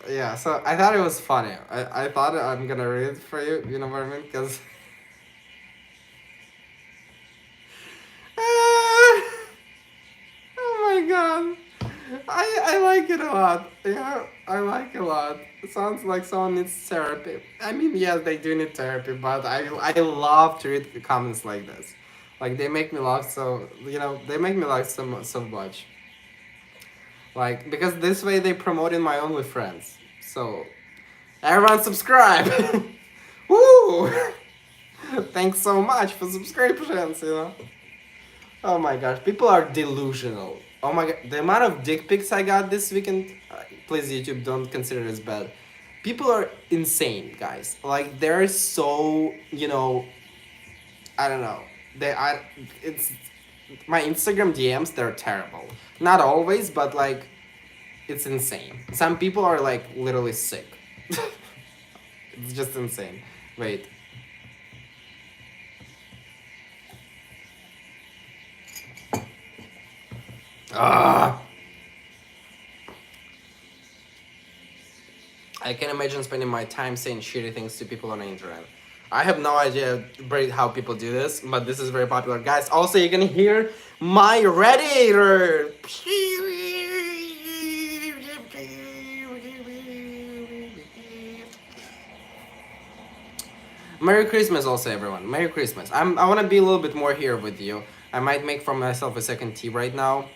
Yeah, so I thought it was funny. I thought I'm gonna read it for you, you know what I mean? Because. Oh my god. I like it a lot. Yeah, I like it a lot. It sounds like someone needs therapy. I mean, yes, they do need therapy, but I love to read the comments like this. Like, they make me laugh they make me laugh so much. Like, because this way they promoting my OnlyFriends. So, everyone subscribe! Woo! Thanks so much for subscriptions. Oh my gosh, people are delusional. Oh my god, the amount of dick pics I got this weekend, please YouTube, don't consider it as bad. People are insane, guys. Like, they're so, I don't know. It's, my Instagram DMs, they're terrible. Not always, but like, it's insane. Some people are like literally sick. It's just insane. Wait. Ah. I can imagine spending my time saying shitty things to people on the internet. I have no idea how people do this, but this is very popular. Guys, also you can hear my radiator. Merry Christmas also, everyone. Merry Christmas. I want to be a little bit more here with you. I might make for myself a second tea right now.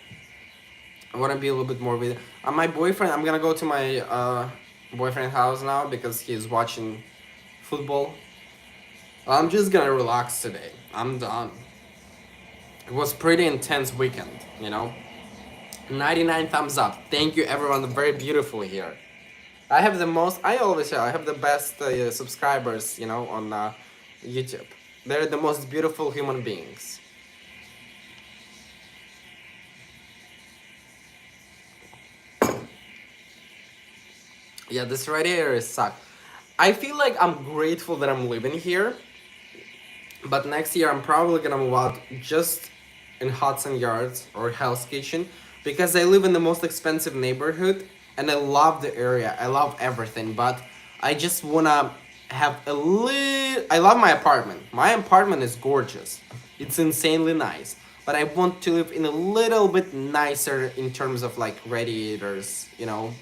I want to be a little bit more with my boyfriend. I'm gonna go to my boyfriend's house now because he's watching football. I'm just gonna relax today. I'm done. It was pretty intense weekend. 99 thumbs up. Thank you, everyone. Very beautiful here. I have the most. I always say I have the best subscribers. On YouTube. They're the most beautiful human beings. Yeah, this radiator is suck. I feel like I'm grateful that I'm living here, but next year I'm probably gonna move out just in Hudson Yards or Hell's Kitchen because I live in the most expensive neighborhood and I love the area. I love everything, but I just wanna have a little. I love my apartment. My apartment is gorgeous. It's insanely nice, but I want to live in a little bit nicer in terms of like radiators, you know.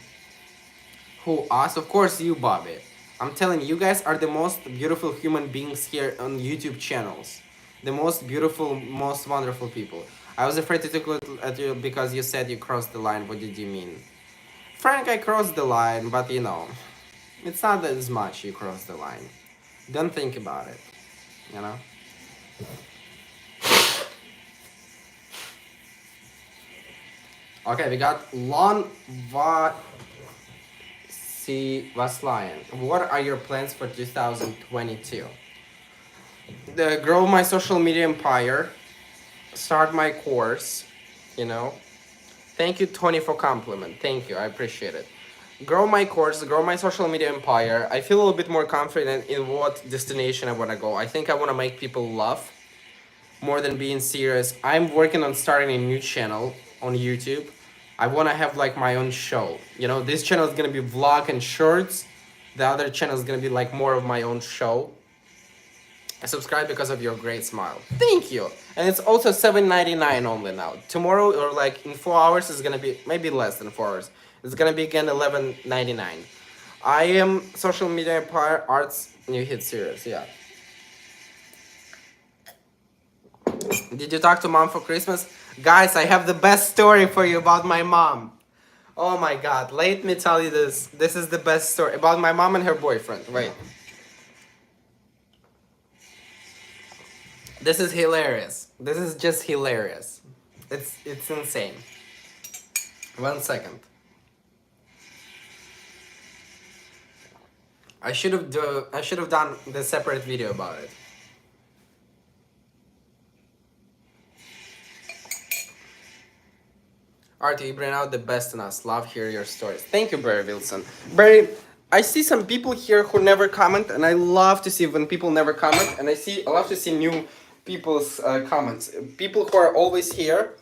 Who us? Of course you, Bobby. I'm telling you, you guys are the most beautiful human beings here on YouTube channels. The most beautiful, most wonderful people. I was afraid to look at you because you said you crossed the line. What did you mean? Frank, I crossed the line, but you know, it's not as much you crossed the line. Don't think about it, you know? Okay, we got Lon Vaslayan. What are your plans for 2022? Grow my social media empire, start my course, you know. Thank you, Tony, for compliment. Thank you, I appreciate it. Grow my course, grow my social media empire. I feel a little bit more confident in what destination I want to go. I think I want to make people laugh more than being serious. I'm working on starting a new channel on YouTube. I want to have like my own show. You know, this channel is going to be vlog and shorts. The other channel is going to be like more of my own show. I subscribe because of your great smile. Thank you. And it's also $7.99 only now. Tomorrow or like in 4 hours is gonna be maybe less than 4 hours. It's gonna be again $11.99. I am social media empire arts new hit series. Yeah. Did you talk to mom for Christmas? Guys, I have the best story for you about my mom. Oh my god, let me tell you this. This is the best story about my mom and her boyfriend. Wait. This is hilarious. This is just hilarious. It's insane. 1 second. I should have done the separate video about it. Artie, you bring out the best in us. Love hear your stories. Thank you, Barry Wilson. Barry, I see some people here who never comment, and I love to see when people never comment, and I love to see new people's comments. People who are always here,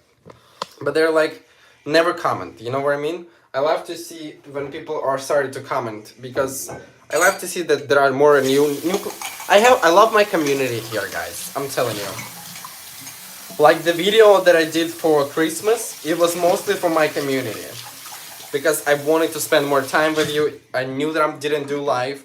but they're like never comment. You know what I mean? I love to see when people are starting to comment because I love to see that there are more new. I love my community here, guys. I'm telling you. Like the video that I did for Christmas, it was mostly for my community because I wanted to spend more time with you. I knew that I didn't do live.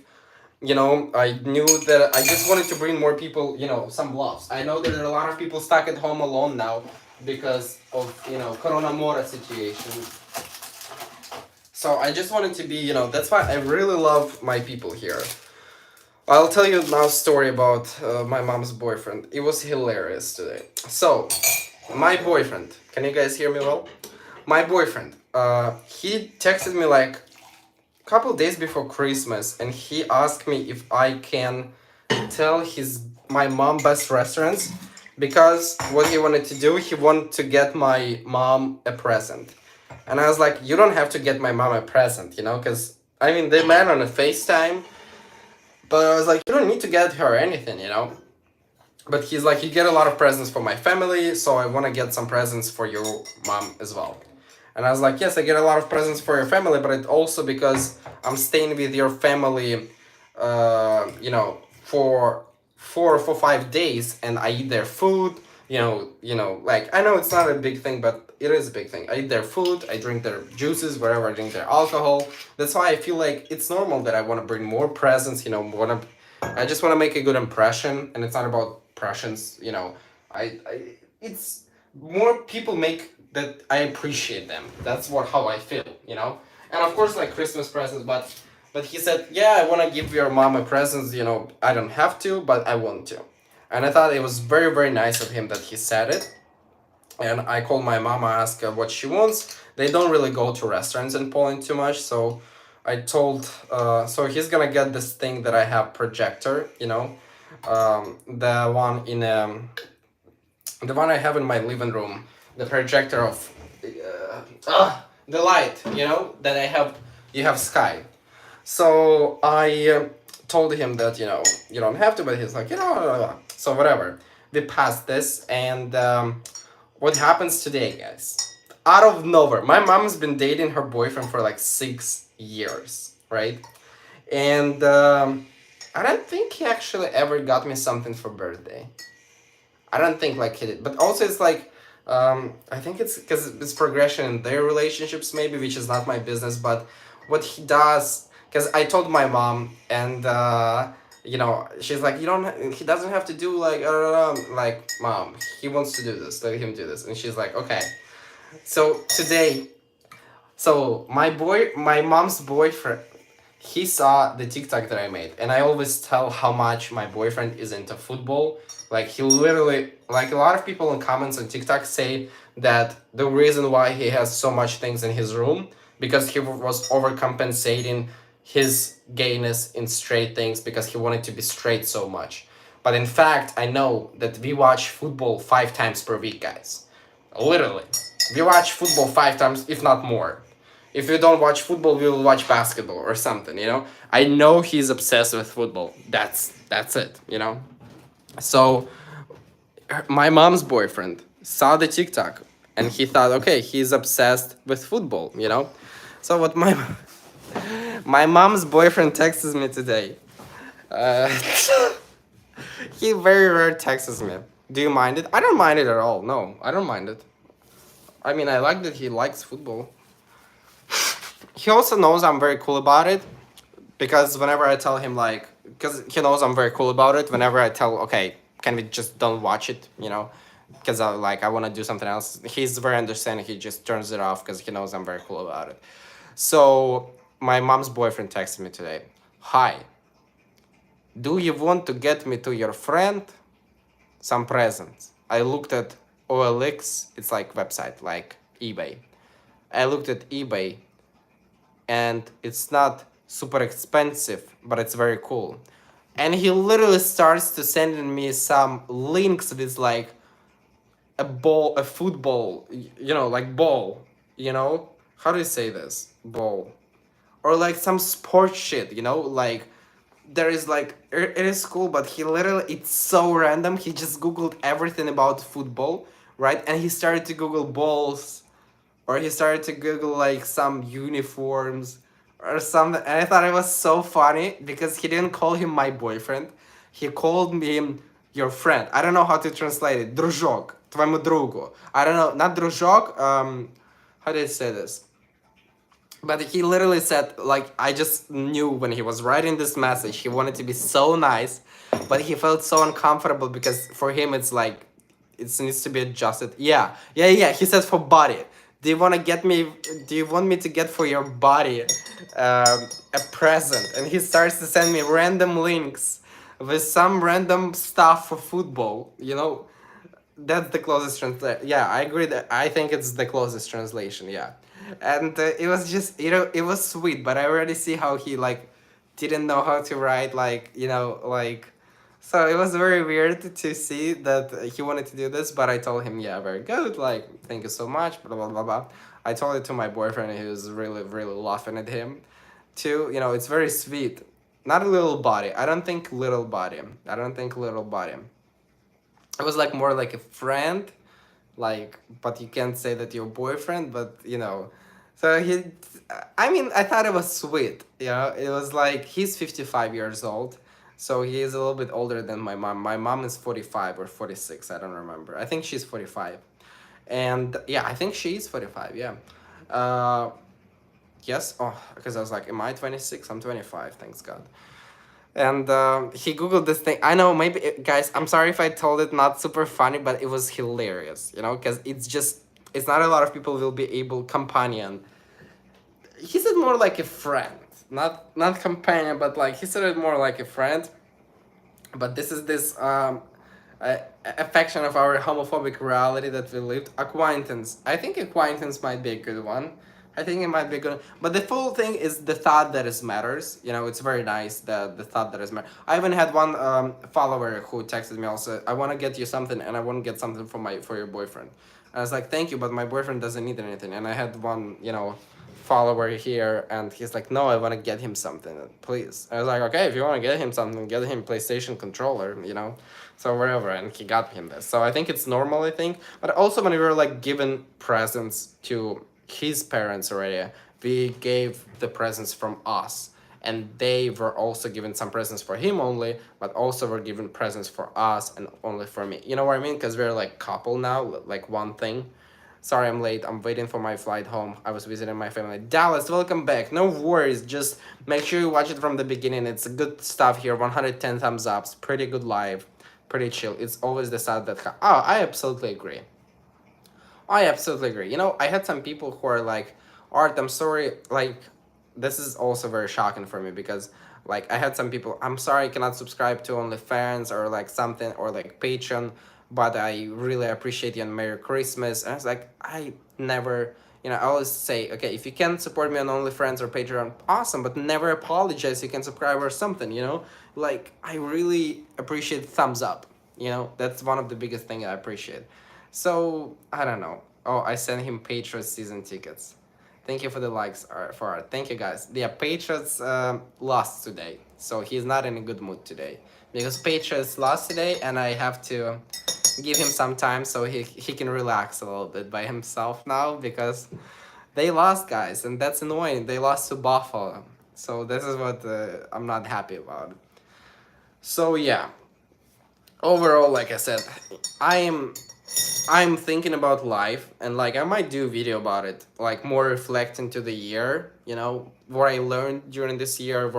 You know, I knew that I just wanted to bring more people, you know, some loves. I know that there are a lot of people stuck at home alone now because of, you know, Corona Mora situation. So I just wanted to be, you know, that's why I really love my people here. I'll tell you now a story about my mom's boyfriend. It was hilarious today. So, my boyfriend, can you guys hear me well? My boyfriend, he texted me like couple days before Christmas and he asked me if I can tell my mom best restaurants because what he wanted to do, he wanted to get my mom a present. And I was like, you don't have to get my mom a present, you know, because I mean they met on a FaceTime, but I was like, you don't need to get her anything, you know. But he's like, you get a lot of presents for my family, so I want to get some presents for your mom as well. And I was like, yes, I get a lot of presents for your family, but it also because I'm staying with your family, you know, for 5 days, and I eat their food, you know, like, I know it's not a big thing, but it is a big thing. I eat their food, I drink their juices, wherever I drink their alcohol. That's why I feel like it's normal that I want to bring more presents, you know, I just want to make a good impression, and it's not about impressions, you know, it's more people make that I appreciate them. That's how I feel, you know. And of course, like Christmas presents, but he said, yeah, I want to give your mom a present, you know, I don't have to, but I want to. And I thought it was very, very nice of him that he said it. And I called my mom, I asked her what she wants. They don't really go to restaurants in Poland too much, so I told, so he's gonna get this thing that I have projector, you know, the one I have in my living room, the projector of the light, you know, that I have, you have sky. So I told him that, you don't have to, but he's like, blah, blah, blah. So whatever, we passed this. And what happens today, guys? Out of nowhere, my mom's been dating her boyfriend for like 6 years, right? And I don't think he actually ever got me something for birthday. I don't think like he did. But also it's like, I think it's because it's progression in their relationships maybe, which is not my business. But what he does, because I told my mom, and she's like, he doesn't have to do like, like, mom, he wants to do this, let him do this. And she's like, okay. So today, my mom's boyfriend, he saw the TikTok that I made, and I always tell how much my boyfriend is into football. Like, he literally, like, a lot of people in comments on TikTok say that the reason why he has so much things in his room, because he was overcompensating his gayness in straight things because he wanted to be straight so much. But in fact, I know that we watch football 5 times per week, guys. Literally. We watch football 5 times, if not more. If we don't watch football, we will watch basketball or something, I know he's obsessed with football. That's it, So my mom's boyfriend saw the TikTok and he thought, okay, he's obsessed with football, So what my mom's boyfriend texts me today. He very rare texts me. Do you mind it? I don't mind it at all. No, I don't mind it. I mean, I like that he likes football. He also knows I'm very cool about it, because whenever I tell him, like, because he knows I'm very cool about it, whenever I tell, okay, can we just don't watch it, because I want to do something else, he's very understanding. He just turns it off because he knows I'm very cool about it. So my mom's boyfriend texted me today. Hi, do you want to get me to your friend some presents? I looked at OLX, it's like website, like eBay. I looked at eBay, and it's not super expensive, but it's very cool. And he literally starts to sending me some links with like a football, like ball, how do you say this? Ball. Or like some sports shit, like there is like, it is cool, but he literally, it's so random. He just Googled everything about football, right? And he started to Google balls, or he started to Google like some uniforms or something. And I thought it was so funny because he didn't call him my boyfriend. He called me your friend. I don't know how to translate it. Дружок, твоему другу. I don't know, not дружок, how do you say this? But he literally said, like, I just knew when he was writing this message, he wanted to be so nice, but he felt so uncomfortable because for him it's like, it needs to be adjusted. Yeah. He said for body. Do you want me to get for your body a present? And he starts to send me random links with some random stuff for football, That's the closest translation. Yeah, I agree that I think it's the closest translation, yeah. And it was just, it was sweet, but I already see how he, like, didn't know how to write, like, like, so it was very weird to see that he wanted to do this, but I told him, yeah, very good, like, thank you so much, blah, blah, blah, blah. I told it to my boyfriend, and he was really, really laughing at him, too. It's very sweet. Not a little body. I don't think little body. It was, like, more like a friend, like, but you can't say that your boyfriend, but, So I thought it was sweet, It was like, he's 55 years old. So he is a little bit older than my mom. My mom is 45 or 46, I don't remember. I think she's 45. And yeah, I think she's 45, yeah. Yes, because I was like, am I 26? I'm 25, thanks God. And he Googled this thing. I know, maybe, guys, I'm sorry if I told it not super funny, but it was hilarious, because it's not a lot of people will be able, companion. He said more like a friend. Not companion, but like, he said it more like a friend. But this is this affection of our homophobic reality that we lived. Acquaintance. I think acquaintance might be a good one. I think it might be good. But the full thing is the thought that is matters. It's very nice, the thought that is matters. I even had one follower who texted me also, I want to get you something, and I want to get something for your boyfriend. And I was like, thank you, but my boyfriend doesn't need anything. And I had one, follower here, and he's like, no, I want to get him something, please. I was like, okay, if you want to get him something, get him PlayStation controller, you know, so whatever. And he got him this. So I think it's normal, I think. But also when we were like given presents to his parents already, we gave the presents from us, and they were also given some presents for him only, but also were given presents for us and only for me. You know what I mean? Because we're like couple now, like one thing. Sorry I'm late. I'm waiting for my flight home. I was visiting my family. Dallas, welcome back. No worries. Just make sure you watch it from the beginning. It's good stuff here. 110 thumbs ups. Pretty good live. Pretty chill. It's always the side that... Oh, I absolutely agree. I absolutely agree. You know, I had some people who are like, Art, I'm sorry. Like, this is also very shocking for me because, like, I had some people, I'm sorry I cannot subscribe to OnlyFans or like something or like Patreon, but I really appreciate you and Merry Christmas. And I was like, I never, you know, I always say, okay, if you can support me on OnlyFans or Patreon, awesome, but never apologize. You can subscribe or something, you know? Like, I really appreciate thumbs up, you know? That's one of the biggest things I appreciate. So, I don't know. Oh, I sent him Patriots season tickets. Thank you for the likes for art. Thank you guys. Yeah, Patriots lost today, so he's not in a good mood today because Patriots lost today, and I have to give him some time so he can relax a little bit by himself now because they lost, guys, and that's annoying. They lost to Buffalo, so this is what I'm not happy about. So yeah, overall, like I said, I am I'm thinking about life, and like I might do a video about it, like more reflecting to the year, you know, what I learned during this year,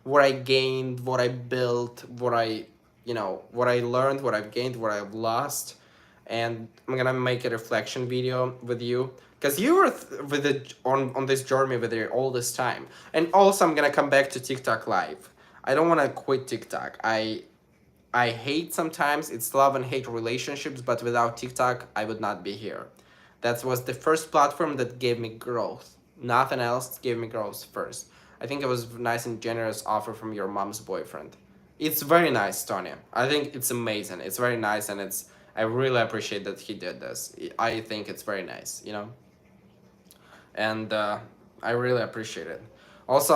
what I gained, what I built, what I, you know, what I learned, what I've gained, what I've lost. And I'm gonna make a reflection video with you because you were with it on this journey with it all this time. And also I'm gonna come back to TikTok live. I don't want to quit TikTok. I hate sometimes it's love and hate relationships, but without TikTok, I would not be here. That was the first platform that gave me growth. Nothing else gave me growth first. I think it was a nice and generous offer from your mom's boyfriend. It's very nice, Tony. I think it's amazing. It's very nice, and I really appreciate that he did this. I think it's very nice, you know? And I really appreciate it. Also,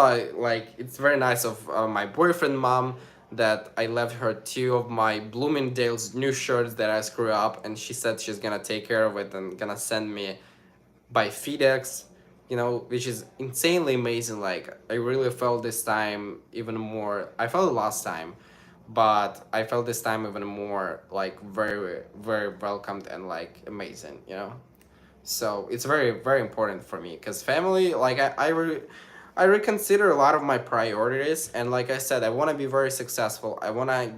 it's very nice of my boyfriend mom that I left her two of my Bloomingdale's new shirts that I screw up, and she said she's gonna take care of it and gonna send me by FedEx, you know, which is insanely amazing. Like, I really felt this time even more. I felt it last time, but I felt this time even more like very, very welcomed and like amazing, you know? So it's very, very important for me because family, like I reconsider a lot of my priorities, and like I said, I want to be very successful. I want to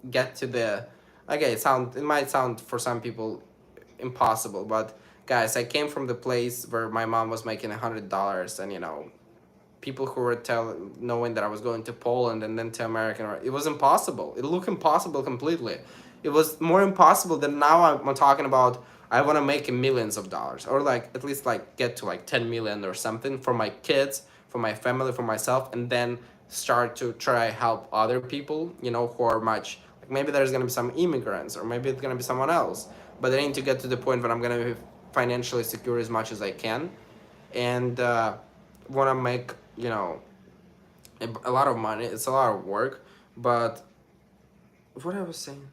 get to the, okay, it might sound for some people impossible, but guys, I came from the place where my mom was making $100, and you know, people who were knowing that I was going to Poland and then to America, it was impossible. It looked impossible completely. It was more impossible than now I'm talking about. I want to make millions of dollars, or like at least like get to like 10 million or something for my kids, for my family, for myself, and then start to try help other people, you know, who are much like maybe there's gonna be some immigrants or maybe it's gonna be someone else, but I need to get to the point where I'm gonna be financially secure as much as I can, and want to make, you know, a lot of money. It's a lot of work, but what I was saying.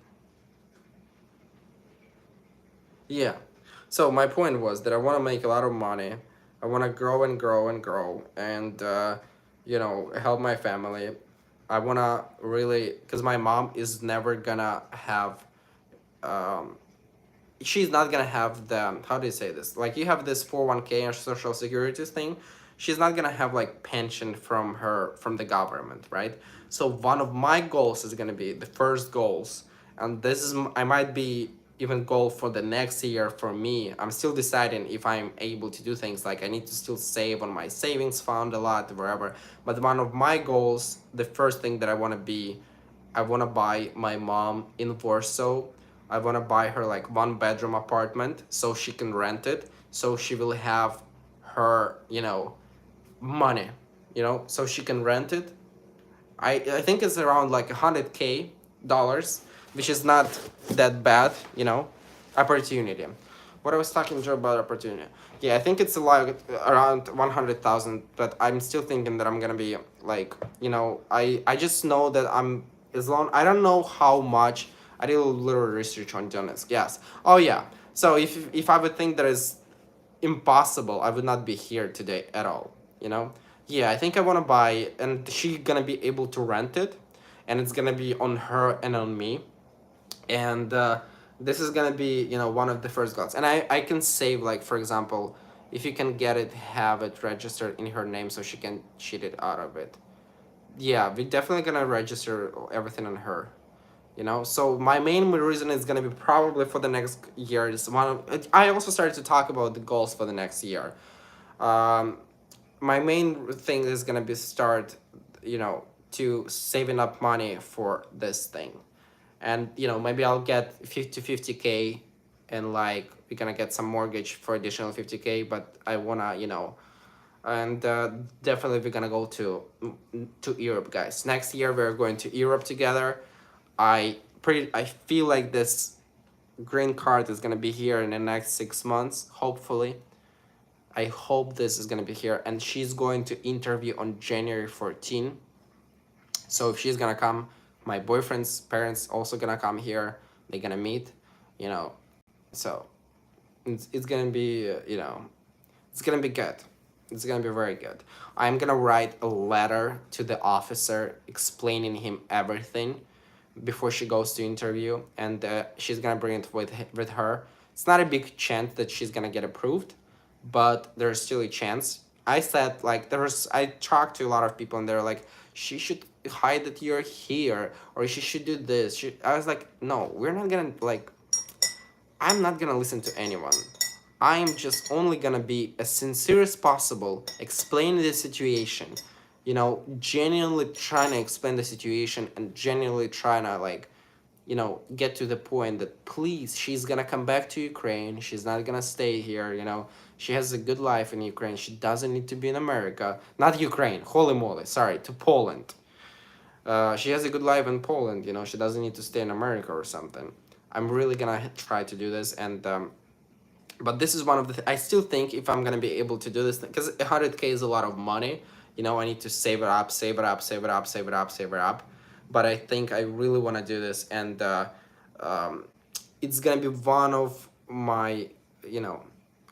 Yeah. So my point was that I want to make a lot of money. I want to grow and grow and grow, and you know, help my family. I want to really, because my mom is never gonna have um, she's not gonna have the, how do you say this, like you have this 401k and social security thing, she's not gonna have like pension from the government, right? So one of my goals is gonna be the first goals, and this is I might be even goal for the next year for me. I'm still deciding if I'm able to do things, like I need to still save on my savings fund a lot wherever, but one of my goals, the first thing that I want to be, I want to buy my mom in Warsaw. I want to buy her like 1 bedroom apartment so she can rent it, so she will have her, you know, money, you know, so she can rent it. I think it's around like $100K, which is not that bad, you know, opportunity. What I was talking to about opportunity. Yeah, I think it's like around 100,000, but I'm still thinking that I'm gonna be like, I just know that I'm, as long, I don't know how much. I did a little research on Donetsk. Yes. Oh yeah. So if I would think that is impossible, I would not be here today at all. You know. Yeah, I think I wanna buy, and she gonna be able to rent it, and it's gonna be on her and on me, and this is gonna be one of the first goals, and I can save, like, for example, if you can get it, have it registered in her name so she can cheat it out of it. Yeah, we definitely gonna register everything on her. So my main reason is gonna be probably for the next year is I also started to talk about the goals for the next year. um my main thing is gonna be start, to saving up money for this thing, and maybe I'll get 50k, and like we're gonna get some mortgage for additional 50k, but I wanna, and definitely we're gonna go to Europe, guys. Next year we're going to Europe together. I feel like this green card is gonna be here in the next 6 months, hopefully. I hope this is gonna be here, and she's going to interview on January 14. So if she's gonna come, my boyfriend's parents also gonna come here. They're gonna meet, you know. So it's gonna be, it's gonna be good. It's gonna be very good. I'm gonna write a letter to the officer explaining him everything before she goes to interview, and she's gonna bring it with her. It's not a big chance that she's gonna get approved, but there's still a chance. I said, like, I talked to a lot of people, and they're like, she should hide that you're here, or she should do this. I was like, no, we're not gonna, like, I'm not gonna listen to anyone. I'm just only gonna be as sincere as possible, explaining the situation, genuinely trying to explain the situation, and genuinely trying to, like, get to the point that, please, she's gonna come back to Ukraine. She's not gonna stay here, She has a good life in Ukraine. She doesn't need to be in America. Not Ukraine, holy moly, sorry, to Poland. She has a good life in Poland, She doesn't need to stay in America or something. I'm really gonna try to do this, and but this is one of the I still think if I'm gonna be able to do this, because 100k is a lot of money. I need to save it up, save it up, save it up, save it up, save it up. But I think I really want to do this, and um, it's gonna be one of my,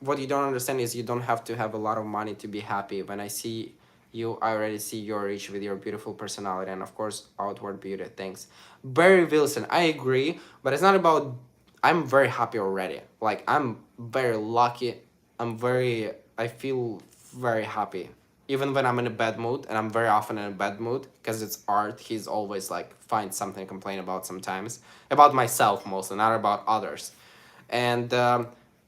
what you don't understand is you don't have to have a lot of money to be happy. When I see you, I already see you're rich with your beautiful personality and, of course, outward beauty. Thanks. Barry Wilson, I agree, but it's not about. I'm very happy already. Like, I'm very lucky. I feel very happy. Even when I'm in a bad mood, and I'm very often in a bad mood, because it's art, he's always like, find something to complain about sometimes. About myself mostly, not about others. And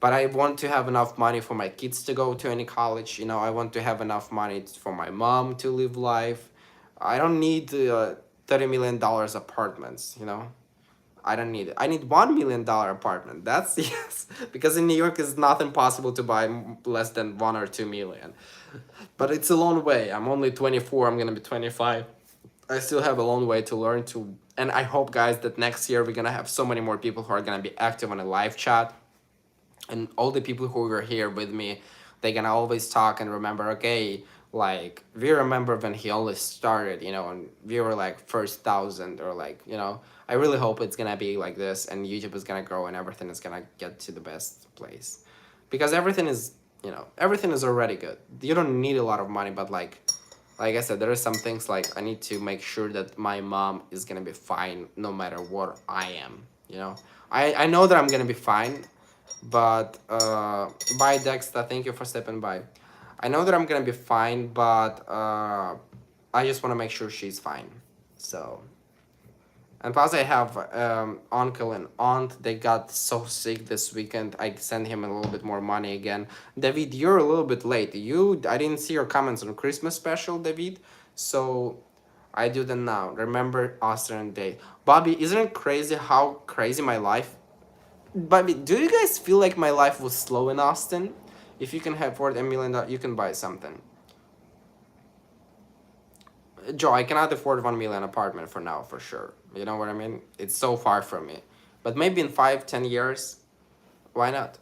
but I want to have enough money for my kids to go to any college. I want to have enough money for my mom to live life. I don't need $30 million apartments. I don't need it. I need $1 million apartment. That's yes, because in New York it's not impossible to buy less than 1 or 2 million. But it's a long way. I'm only 24. I'm gonna be 25. I still have a long way to learn to, and I hope, guys, that next year we're gonna have so many more people who are gonna be active on a live chat, and all the people who were here with me, they're gonna always talk and remember, okay, like, we remember when he only started, and we were like first 1,000, or like, I really hope it's gonna be like this, and YouTube is gonna grow, and everything is gonna get to the best place, because everything is already good. You don't need a lot of money, but like I said, there are some things, like, I need to make sure that my mom is gonna be fine no matter what I am. I know that I'm gonna be fine, but bye, Dexter. Thank you for stepping by. I know that I'm gonna be fine, but I just want to make sure she's fine. So, and plus I have uncle and aunt. They got so sick this weekend. I sent him a little bit more money again. David, you're a little bit late. I didn't see your comments on Christmas special, David. So I do them now. Remember Austrian Day. Bobby, isn't it crazy how crazy my life? Bobby, do you guys feel like my life was slow in Austin? If you can afford $1 million, you can buy something. Joe, I cannot afford 1 million apartment for now, for sure. You know what I mean? It's so far from me. But maybe in 5, 10 years, why not?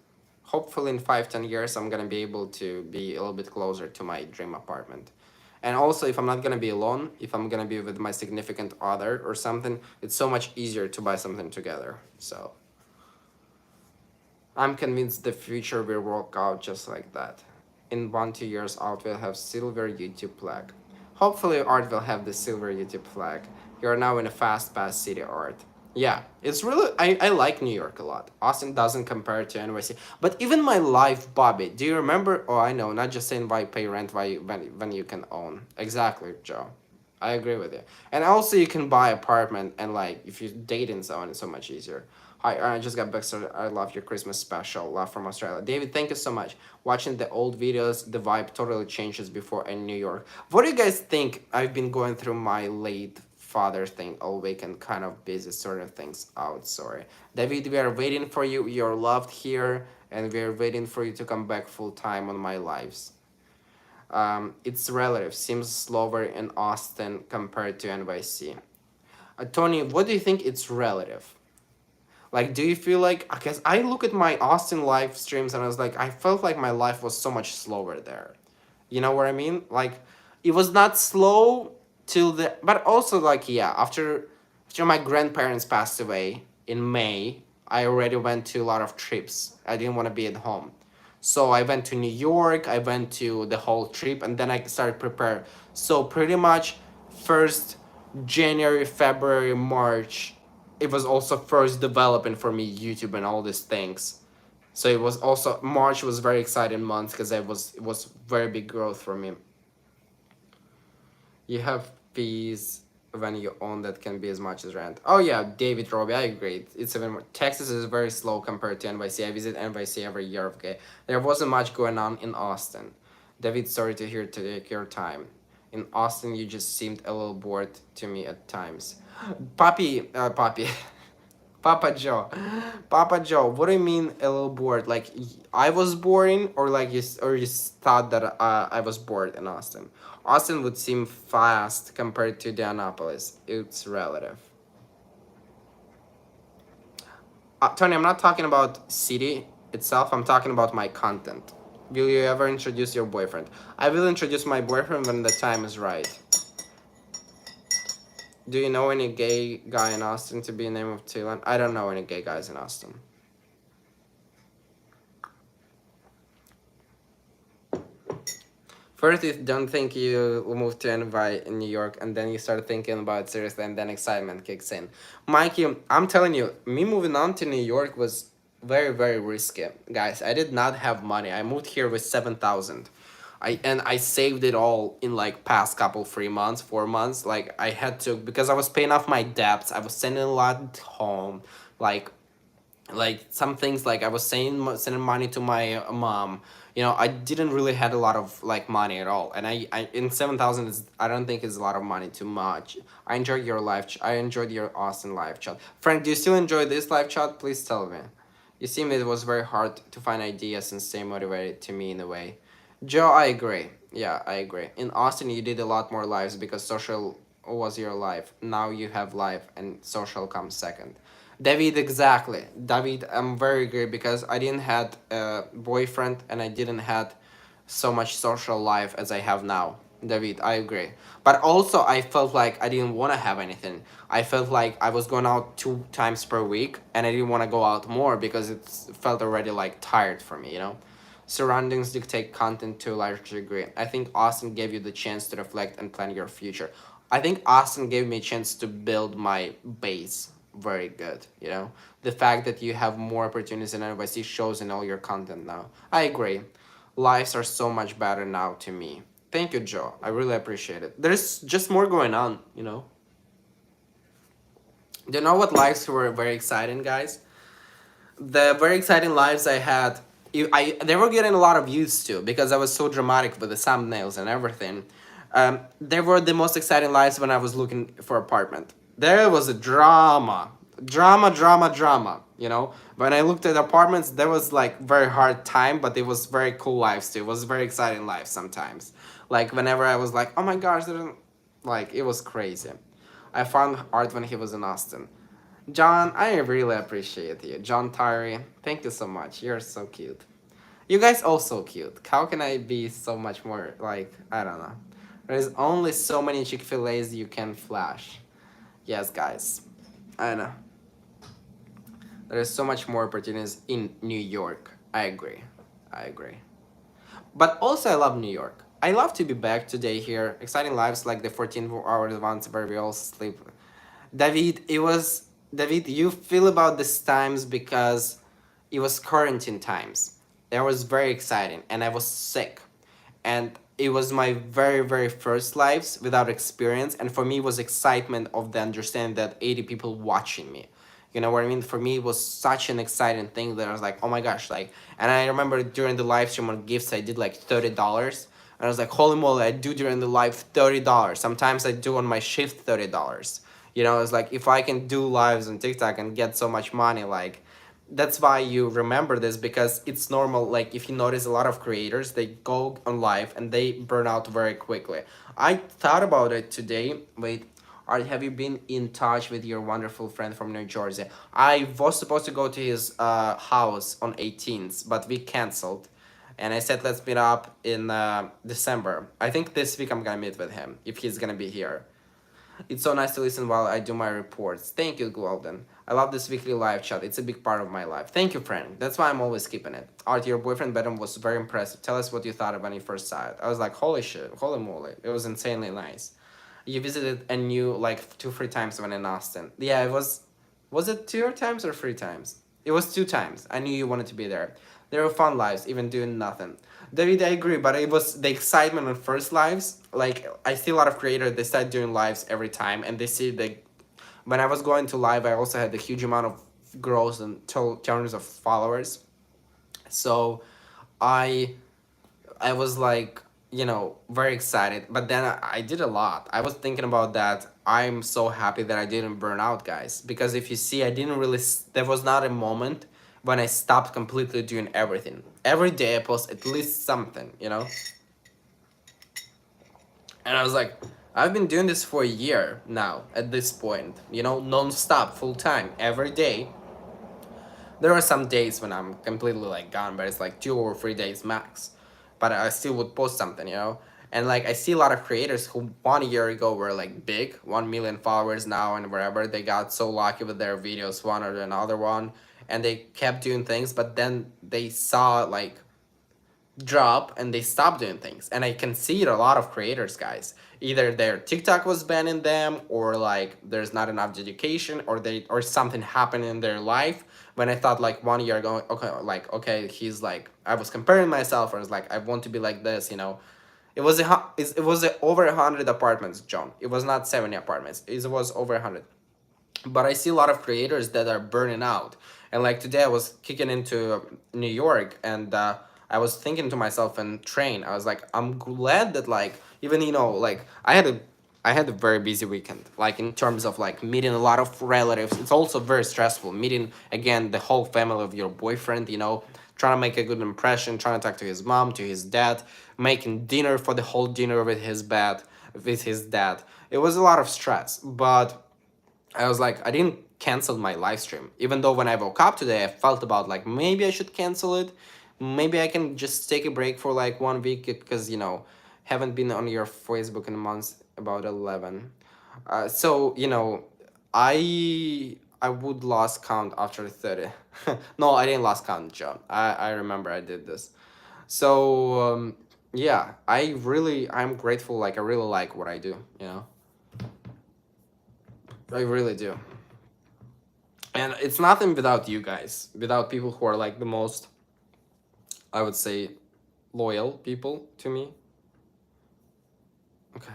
hopefully in 5-10 years I'm gonna be able to be a little bit closer to my dream apartment. And also, if I'm not gonna be alone, if I'm gonna be with my significant other or something, it's so much easier to buy something together. So I'm convinced the future will work out just like that. In 1-2 years, Art will have silver YouTube flag. Hopefully, Art will have the silver YouTube flag. You're now in a fast-paced city, Art. Yeah, it's really. I like New York a lot. Austin doesn't compare to NYC. But even my life, Bobby, do you remember? Oh, I know, not just saying why pay rent why when you can own. Exactly, Joe. I agree with you. And also, you can buy apartment and like if you're dating someone, it's so much easier. Hi, I just got back started. I love your Christmas special. Love from Australia. David, thank you so much. Watching the old videos, the vibe totally changes before in New York. What do you guys think? I've been going through my late father thing all week and kind of busy sorting things out. Sorry. David, we are waiting for you. You're loved here and we are waiting for you to come back full time on my lives. It's relative. Seems slower in Austin compared to NYC. Tony, what do you think it's relative? Like, do you feel like, because I look at my Austin live streams and I was like, I felt like my life was so much slower there. You know what I mean? Like, it was not slow till the, but also like, yeah, after my grandparents passed away in May, I already went to a lot of trips. I didn't want to be at home. So I went to New York, I went to the whole trip, and then I started prepare. So pretty much first January, February, March, it was also first developing for me YouTube and all these things. So it was also March was very exciting month because it was very big growth for me. You have fees when you own that can be as much as rent. Oh yeah, David Robbie, I agree. It's even more. Texas is very slow compared to NYC. I visit NYC every year. Okay, there wasn't much going on in Austin. David, sorry to hear to take your time. In Austin, you just seemed a little bored to me at times. Poppy, Papa Joe, Papa Joe. What do you mean a little bored? Like I was boring, or like you thought that I was bored in Austin? Austin would seem fast compared to Indianapolis. It's relative. Tony, I'm not talking about city itself. I'm talking about my content. Will you ever introduce your boyfriend? I will introduce my boyfriend when the time is right. Do you know any gay guy in Austin to be a name of Thailand? I don't know any gay guys in Austin. First, you don't think you will move to NY in New York, and then you start thinking about it seriously, and then excitement kicks in. Mikey, I'm telling you, me moving on to New York was very, very risky. Guys, I did not have money. I moved here with 7,000. I saved it all in like past couple 3 months, 4 months. Like I had to because I was paying off my debts. I was sending a lot home, like some things like I was sending money to my mom. You know, I didn't really had a lot of like money at all, and I in 7,000 is I don't think is a lot of money too much. I enjoyed your I enjoyed your Austin live chat. Frank, do you still enjoy this live chat? Please tell me. You seem it was very hard to find ideas and stay motivated to me in a way. Joe, I agree. Yeah, I agree. In Austin, you did a lot more lives because social was your life. Now you have life, and social comes second. David, exactly. David, I'm very agree because I didn't had a boyfriend and I didn't had so much social life as I have now. David, I agree. But also, I felt like I didn't want to have anything. I felt like I was going out 2 times per week and I didn't want to go out more because it felt already like tired for me, you know? Surroundings dictate content to a large degree. I think Austin gave you the chance to reflect and plan your future. I think Austin gave me a chance to build my base very good, you know? The fact that you have more opportunities in NYC shows in all your content now. I agree. Lives are so much better now to me. Thank you, Joe. I really appreciate it. There's just more going on, you know? Do you know what lives were very exciting, guys? The very exciting lives I had, they were getting a lot of views too because I was so dramatic with the thumbnails and everything. They were the most exciting lives when I was looking for apartment. There was a drama. You know, when I looked at apartments, there was like very hard time, but it was very cool lives too. It was very exciting lives sometimes. Like whenever I was like, oh my gosh, like it was crazy. I found Art when he was in Austin. John, I really appreciate you. John Tyree, thank you so much. You're so cute. You guys also cute. How can I be so much more like I don't know. There's only so many Chick-fil-A's you can flash. Yes, guys. I know. There's so much more opportunities in New York. I agree. I agree. But also, I love New York. I love to be back today here. Exciting lives like the 14-hour ones where we all sleep. David, it was David. You feel about these times because it was quarantine times. That was very exciting, and I was sick, and it was my very first lives without experience, and for me, it was excitement of the understanding that 80 people watching me. You know what I mean? For me, it was such an exciting thing that I was like, oh my gosh, like, and I remember during the live stream on gifts, I did like $30. And I was like, holy moly, I do during the live $30. Sometimes I do on my shift $30. You know, it's like if I can do lives on TikTok and get so much money, like that's why you remember this because it's normal. Like if you notice a lot of creators, they go on live and they burn out very quickly. I thought about it today. Wait, have you been in touch with your wonderful friend from New Jersey? I was supposed to go to his house on 18th, but we canceled. And I said let's meet up in December. I think this week I'm gonna meet with him if he's gonna be here. It's so nice to listen while I do my reports. Thank you, Golden. I love this weekly live chat. It's a big part of my life. Thank you, friend. That's why I'm always keeping it. Art, your boyfriend bedroom was very impressive. Tell us what you thought when you first saw it. I was like, holy shit, holy moly. It was insanely nice. You visited and knew like 2 3 times when in Austin. Yeah, it was. Was it 2 times or 3 times? It was 2 times. I knew you wanted to be there. They were fun lives, even doing nothing. David, I agree, but it was the excitement on first lives. Like I see a lot of creators, they start doing lives every time, and they see the. When I was going to live, I also had a huge amount of growth in terms of followers. So, I I was like, very excited. But then I did a lot. I was thinking about that. I'm so happy that I didn't burn out, guys. Because if you see, I didn't really. There was not a moment when I stopped completely doing everything. Every day I post at least something, And I was like, I've been doing this for a year now at this point, non-stop, full time, every day. There are some days when I'm completely like gone, but it's like 2 or 3 days max. But I still would post something. And like I see a lot of creators who 1 year ago were like big, 1 million followers now and wherever they got so lucky with their videos, one or another one, and they kept doing things, but then they saw like drop and they stop doing things. And I can see it a lot of creators, guys. Either their TikTok was banning them, or like there's not enough dedication, or something happened in their life. When I thought like 1 year ago, okay, he's like I was comparing myself, or I was like I want to be like this. It was over 100 apartments, John. It was not 70 apartments. It was over 100. But I see a lot of creators that are burning out. And like today I was kicking into New York, and I was thinking to myself and train. I was like, I'm glad that like even like I had a very busy weekend. Like in terms of like meeting a lot of relatives. It's also very stressful meeting again the whole family of your boyfriend, trying to make a good impression, trying to talk to his mom, to his dad, making dinner for the whole dinner with his dad. It was a lot of stress, but I was like, I didn't cancel my live stream. Even though when I woke up today, I felt about like maybe I should cancel it. Maybe I can just take a break for like 1 week because haven't been on your Facebook in months, about 11. So I would lost count after 30. No, I didn't lost count, John. I remember I did this. So yeah, I'm grateful. Like I really like what I do. I really do. And it's nothing without you guys, without people who are like the most, I would say, loyal people to me. Okay.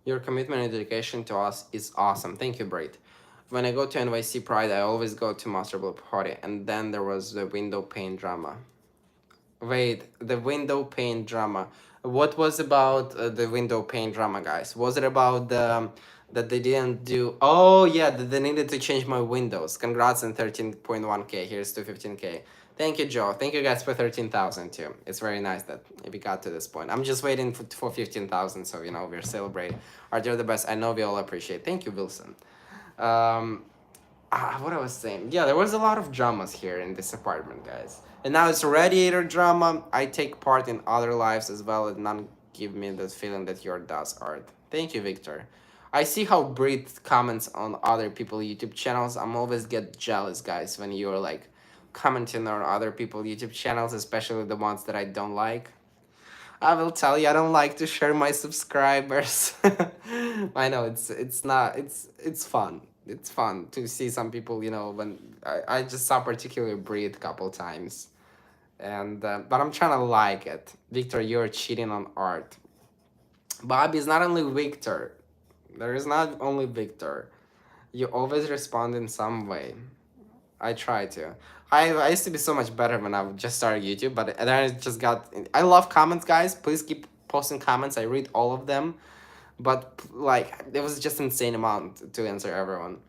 Your commitment and dedication to us is awesome. Thank you, Braid. When I go to NYC Pride, I always go to Master Blue Party, and then there was the window pane drama. Wait, the window pane drama. What was about the window pane drama, guys? Was it about that they didn't do? Oh yeah, that they needed to change my windows. Congrats on 13.1K. Here's to 15K. Thank you, Joe. Thank you guys for 13,000 too. It's very nice that we got to this point. I'm just waiting for 15,000, so we're celebrating. Art, you're the best. I know we all appreciate. Thank you, Wilson. Um, what I was saying. Yeah, there was a lot of dramas here in this apartment, guys. And now it's radiator drama. I take part in other lives as well, and none give me the feeling that your does, Art. Thank you, Victor. I see how Brit comments on other people YouTube channels. I'm always get jealous, guys, when you're like commenting on other people YouTube channels, especially the ones that I don't like. I will tell you, I don't like to share my subscribers. I know it's not it's fun. It's fun to see some people, when I just saw particularly Breed a couple times, and but I'm trying to like it. Victor, you're cheating on Art. Bobby is not only Victor. There is not only Victor. You always respond in some way. I try to. I used to be so much better when I just started YouTube, but then I just got. I love comments, guys. Please keep posting comments. I read all of them, but like it was just insane amount to answer everyone.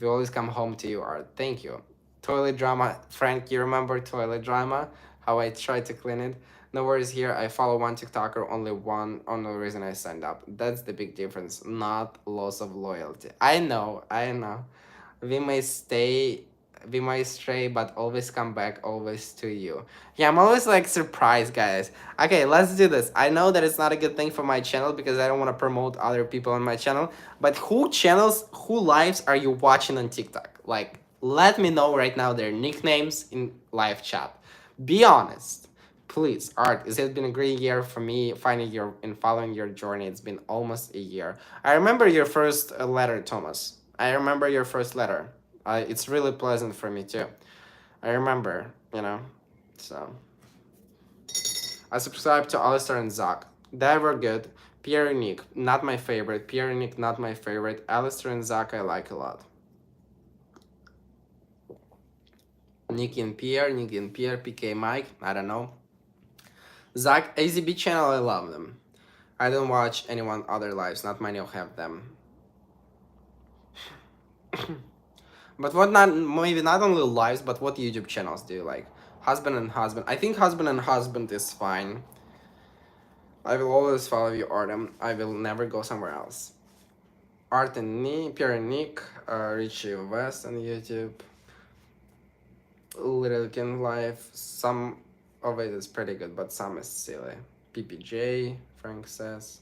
We always come home to you, Art. Thank you. Toilet drama, Frank. You remember toilet drama? How I tried to clean it. No worries here. I follow one TikToker, only one. Only reason I signed up. That's the big difference. Not loss of loyalty. I know. I know. We may stay we might stray, but always come back, always to you. Yeah, I'm always like surprised, guys. Okay, let's do this. I know that it's not a good thing for my channel because I don't want to promote other people on my channel, but who lives are you watching on TikTok? Like, let me know right now their nicknames in live chat. Be honest. Please, Art, it has been a great year for me following your journey. It's been almost a year. I remember your first letter, Thomas. I remember your first letter. It's really pleasant for me too. I remember, so. I subscribed to Alistair and Zach. They were good. Pierre and Nick, not my favorite. Pierre and Nick, not my favorite. Alistair and Zach, I like a lot. Nick and Pierre, PK Mike, I don't know. Zach, AZB channel, I love them. I don't watch anyone other lives, not many will have them. But maybe not only lives, but what YouTube channels do you like? Husband and Husband. I think Husband and Husband is fine. I will always follow you, Artem. I will never go somewhere else. Art and Nick, Pierre and Nick, Richie West on YouTube. Little King Life. Some of it is pretty good, but some is silly. PPJ, Frank says.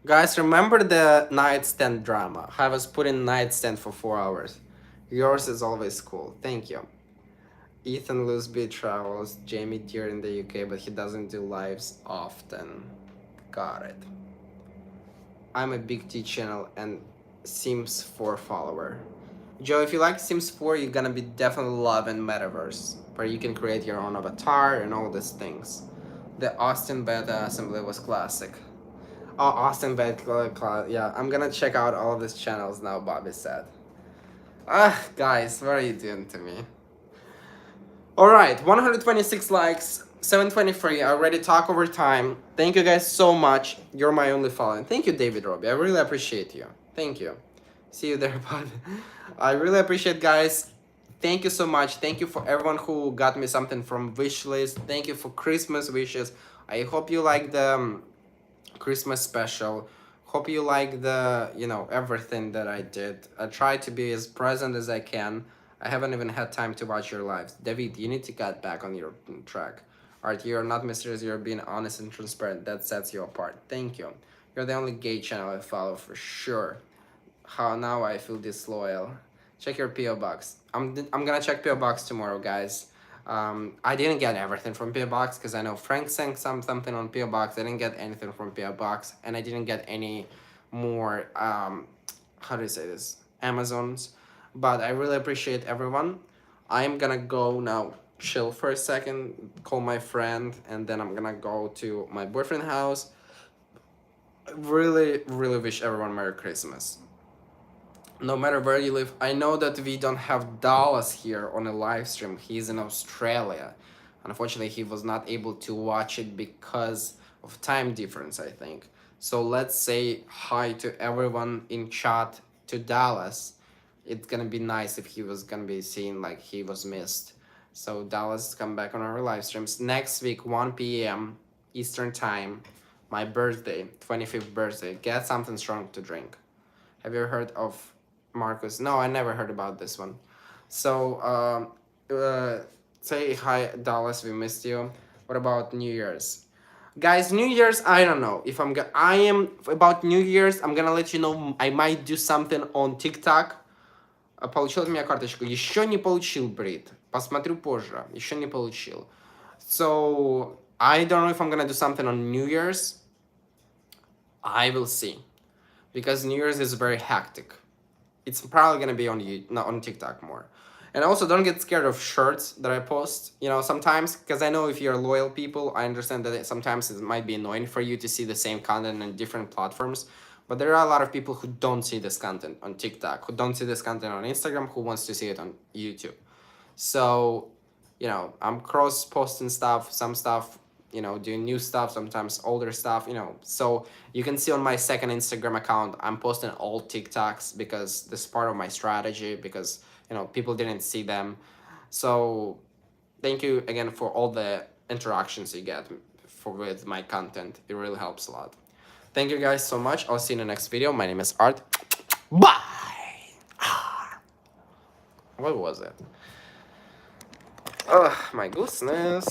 Guys, remember the nightstand drama. I was put in nightstand for 4 hours. Yours is always cool. Thank you. Ethan Lusby travels. Jamie Deere in the UK, but he doesn't do lives often. Got it. I'm a big T channel and Sims 4 follower. Joe, if you like Sims 4, you're gonna be definitely loving Metaverse, where you can create your own avatar and all these things. The Austin beta assembly was classic. Oh, Austin beta, yeah, I'm gonna check out all of these channels now, Bobby said. Guys, what are you doing to me? Alright, 126 likes, 723. I already talk over time. Thank you guys so much. You're my only following. Thank you, David Robbie. I really appreciate you. Thank you. See you there, Bobby. I really appreciate, guys. Thank you so much. Thank you for everyone who got me something from wishlist. Thank you for Christmas wishes. I hope you like the Christmas special. Hope you like the, everything that I did. I try to be as present as I can. I haven't even had time to watch your lives. David, you need to get back on your track. Art, you're not mysterious, you're being honest and transparent. That sets you apart. Thank you. You're the only gay channel I follow for sure. How now I feel disloyal. Check your PO box. I'm gonna check PO box tomorrow, guys. I didn't get everything from PO box because I know Frank sent something on PO box. I didn't get anything from PO box, and I didn't get any more how do you say this, Amazons. But I really appreciate everyone. I'm gonna go now, chill for a second, call my friend, and then I'm gonna go to my boyfriend's house. Really wish everyone Merry Christmas. No matter where you live. I know that we don't have Dallas here on a live stream. He's in Australia. Unfortunately, he was not able to watch it because of time difference, I think. So let's say hi to everyone in chat to Dallas. it's gonna be nice if he was gonna be seen like he was missed. So Dallas, come back on our live streams next week, 1 p.m. Eastern time. My birthday, 25th birthday. Get something strong to drink. Have you ever heard of Marcus? No, I never heard about this one. So say hi, Dallas. We missed you. What about New Year's? Guys, New Year's, I don't know if I am about New Year's. I'm gonna let you know. I might do something on TikTok. Получил от меня карточку. Еще не получил, Брит. Посмотрю позже. Еще не получил. So I don't know if I'm gonna do something on New Year's. I will see, because New Year's is very hectic. It's probably gonna be on TikTok more. And also, don't get scared of shirts that I post, you know, sometimes, because I know if you're loyal people, I understand that sometimes it might be annoying for you to see the same content on different platforms, but there are a lot of people who don't see this content on TikTok, who don't see this content on Instagram, who wants to see it on YouTube. So, you know, I'm cross-posting stuff, some stuff, you know, doing new stuff, sometimes older stuff, you know. So you can see on my second Instagram account, I'm posting old TikToks because this is part of my strategy, because, you know, people didn't see them. So thank you again for all the interactions you get with my content. It really helps a lot. Thank you guys so much. I'll see you in the next video. My name is Art. Bye! What was it? Oh, my goodness.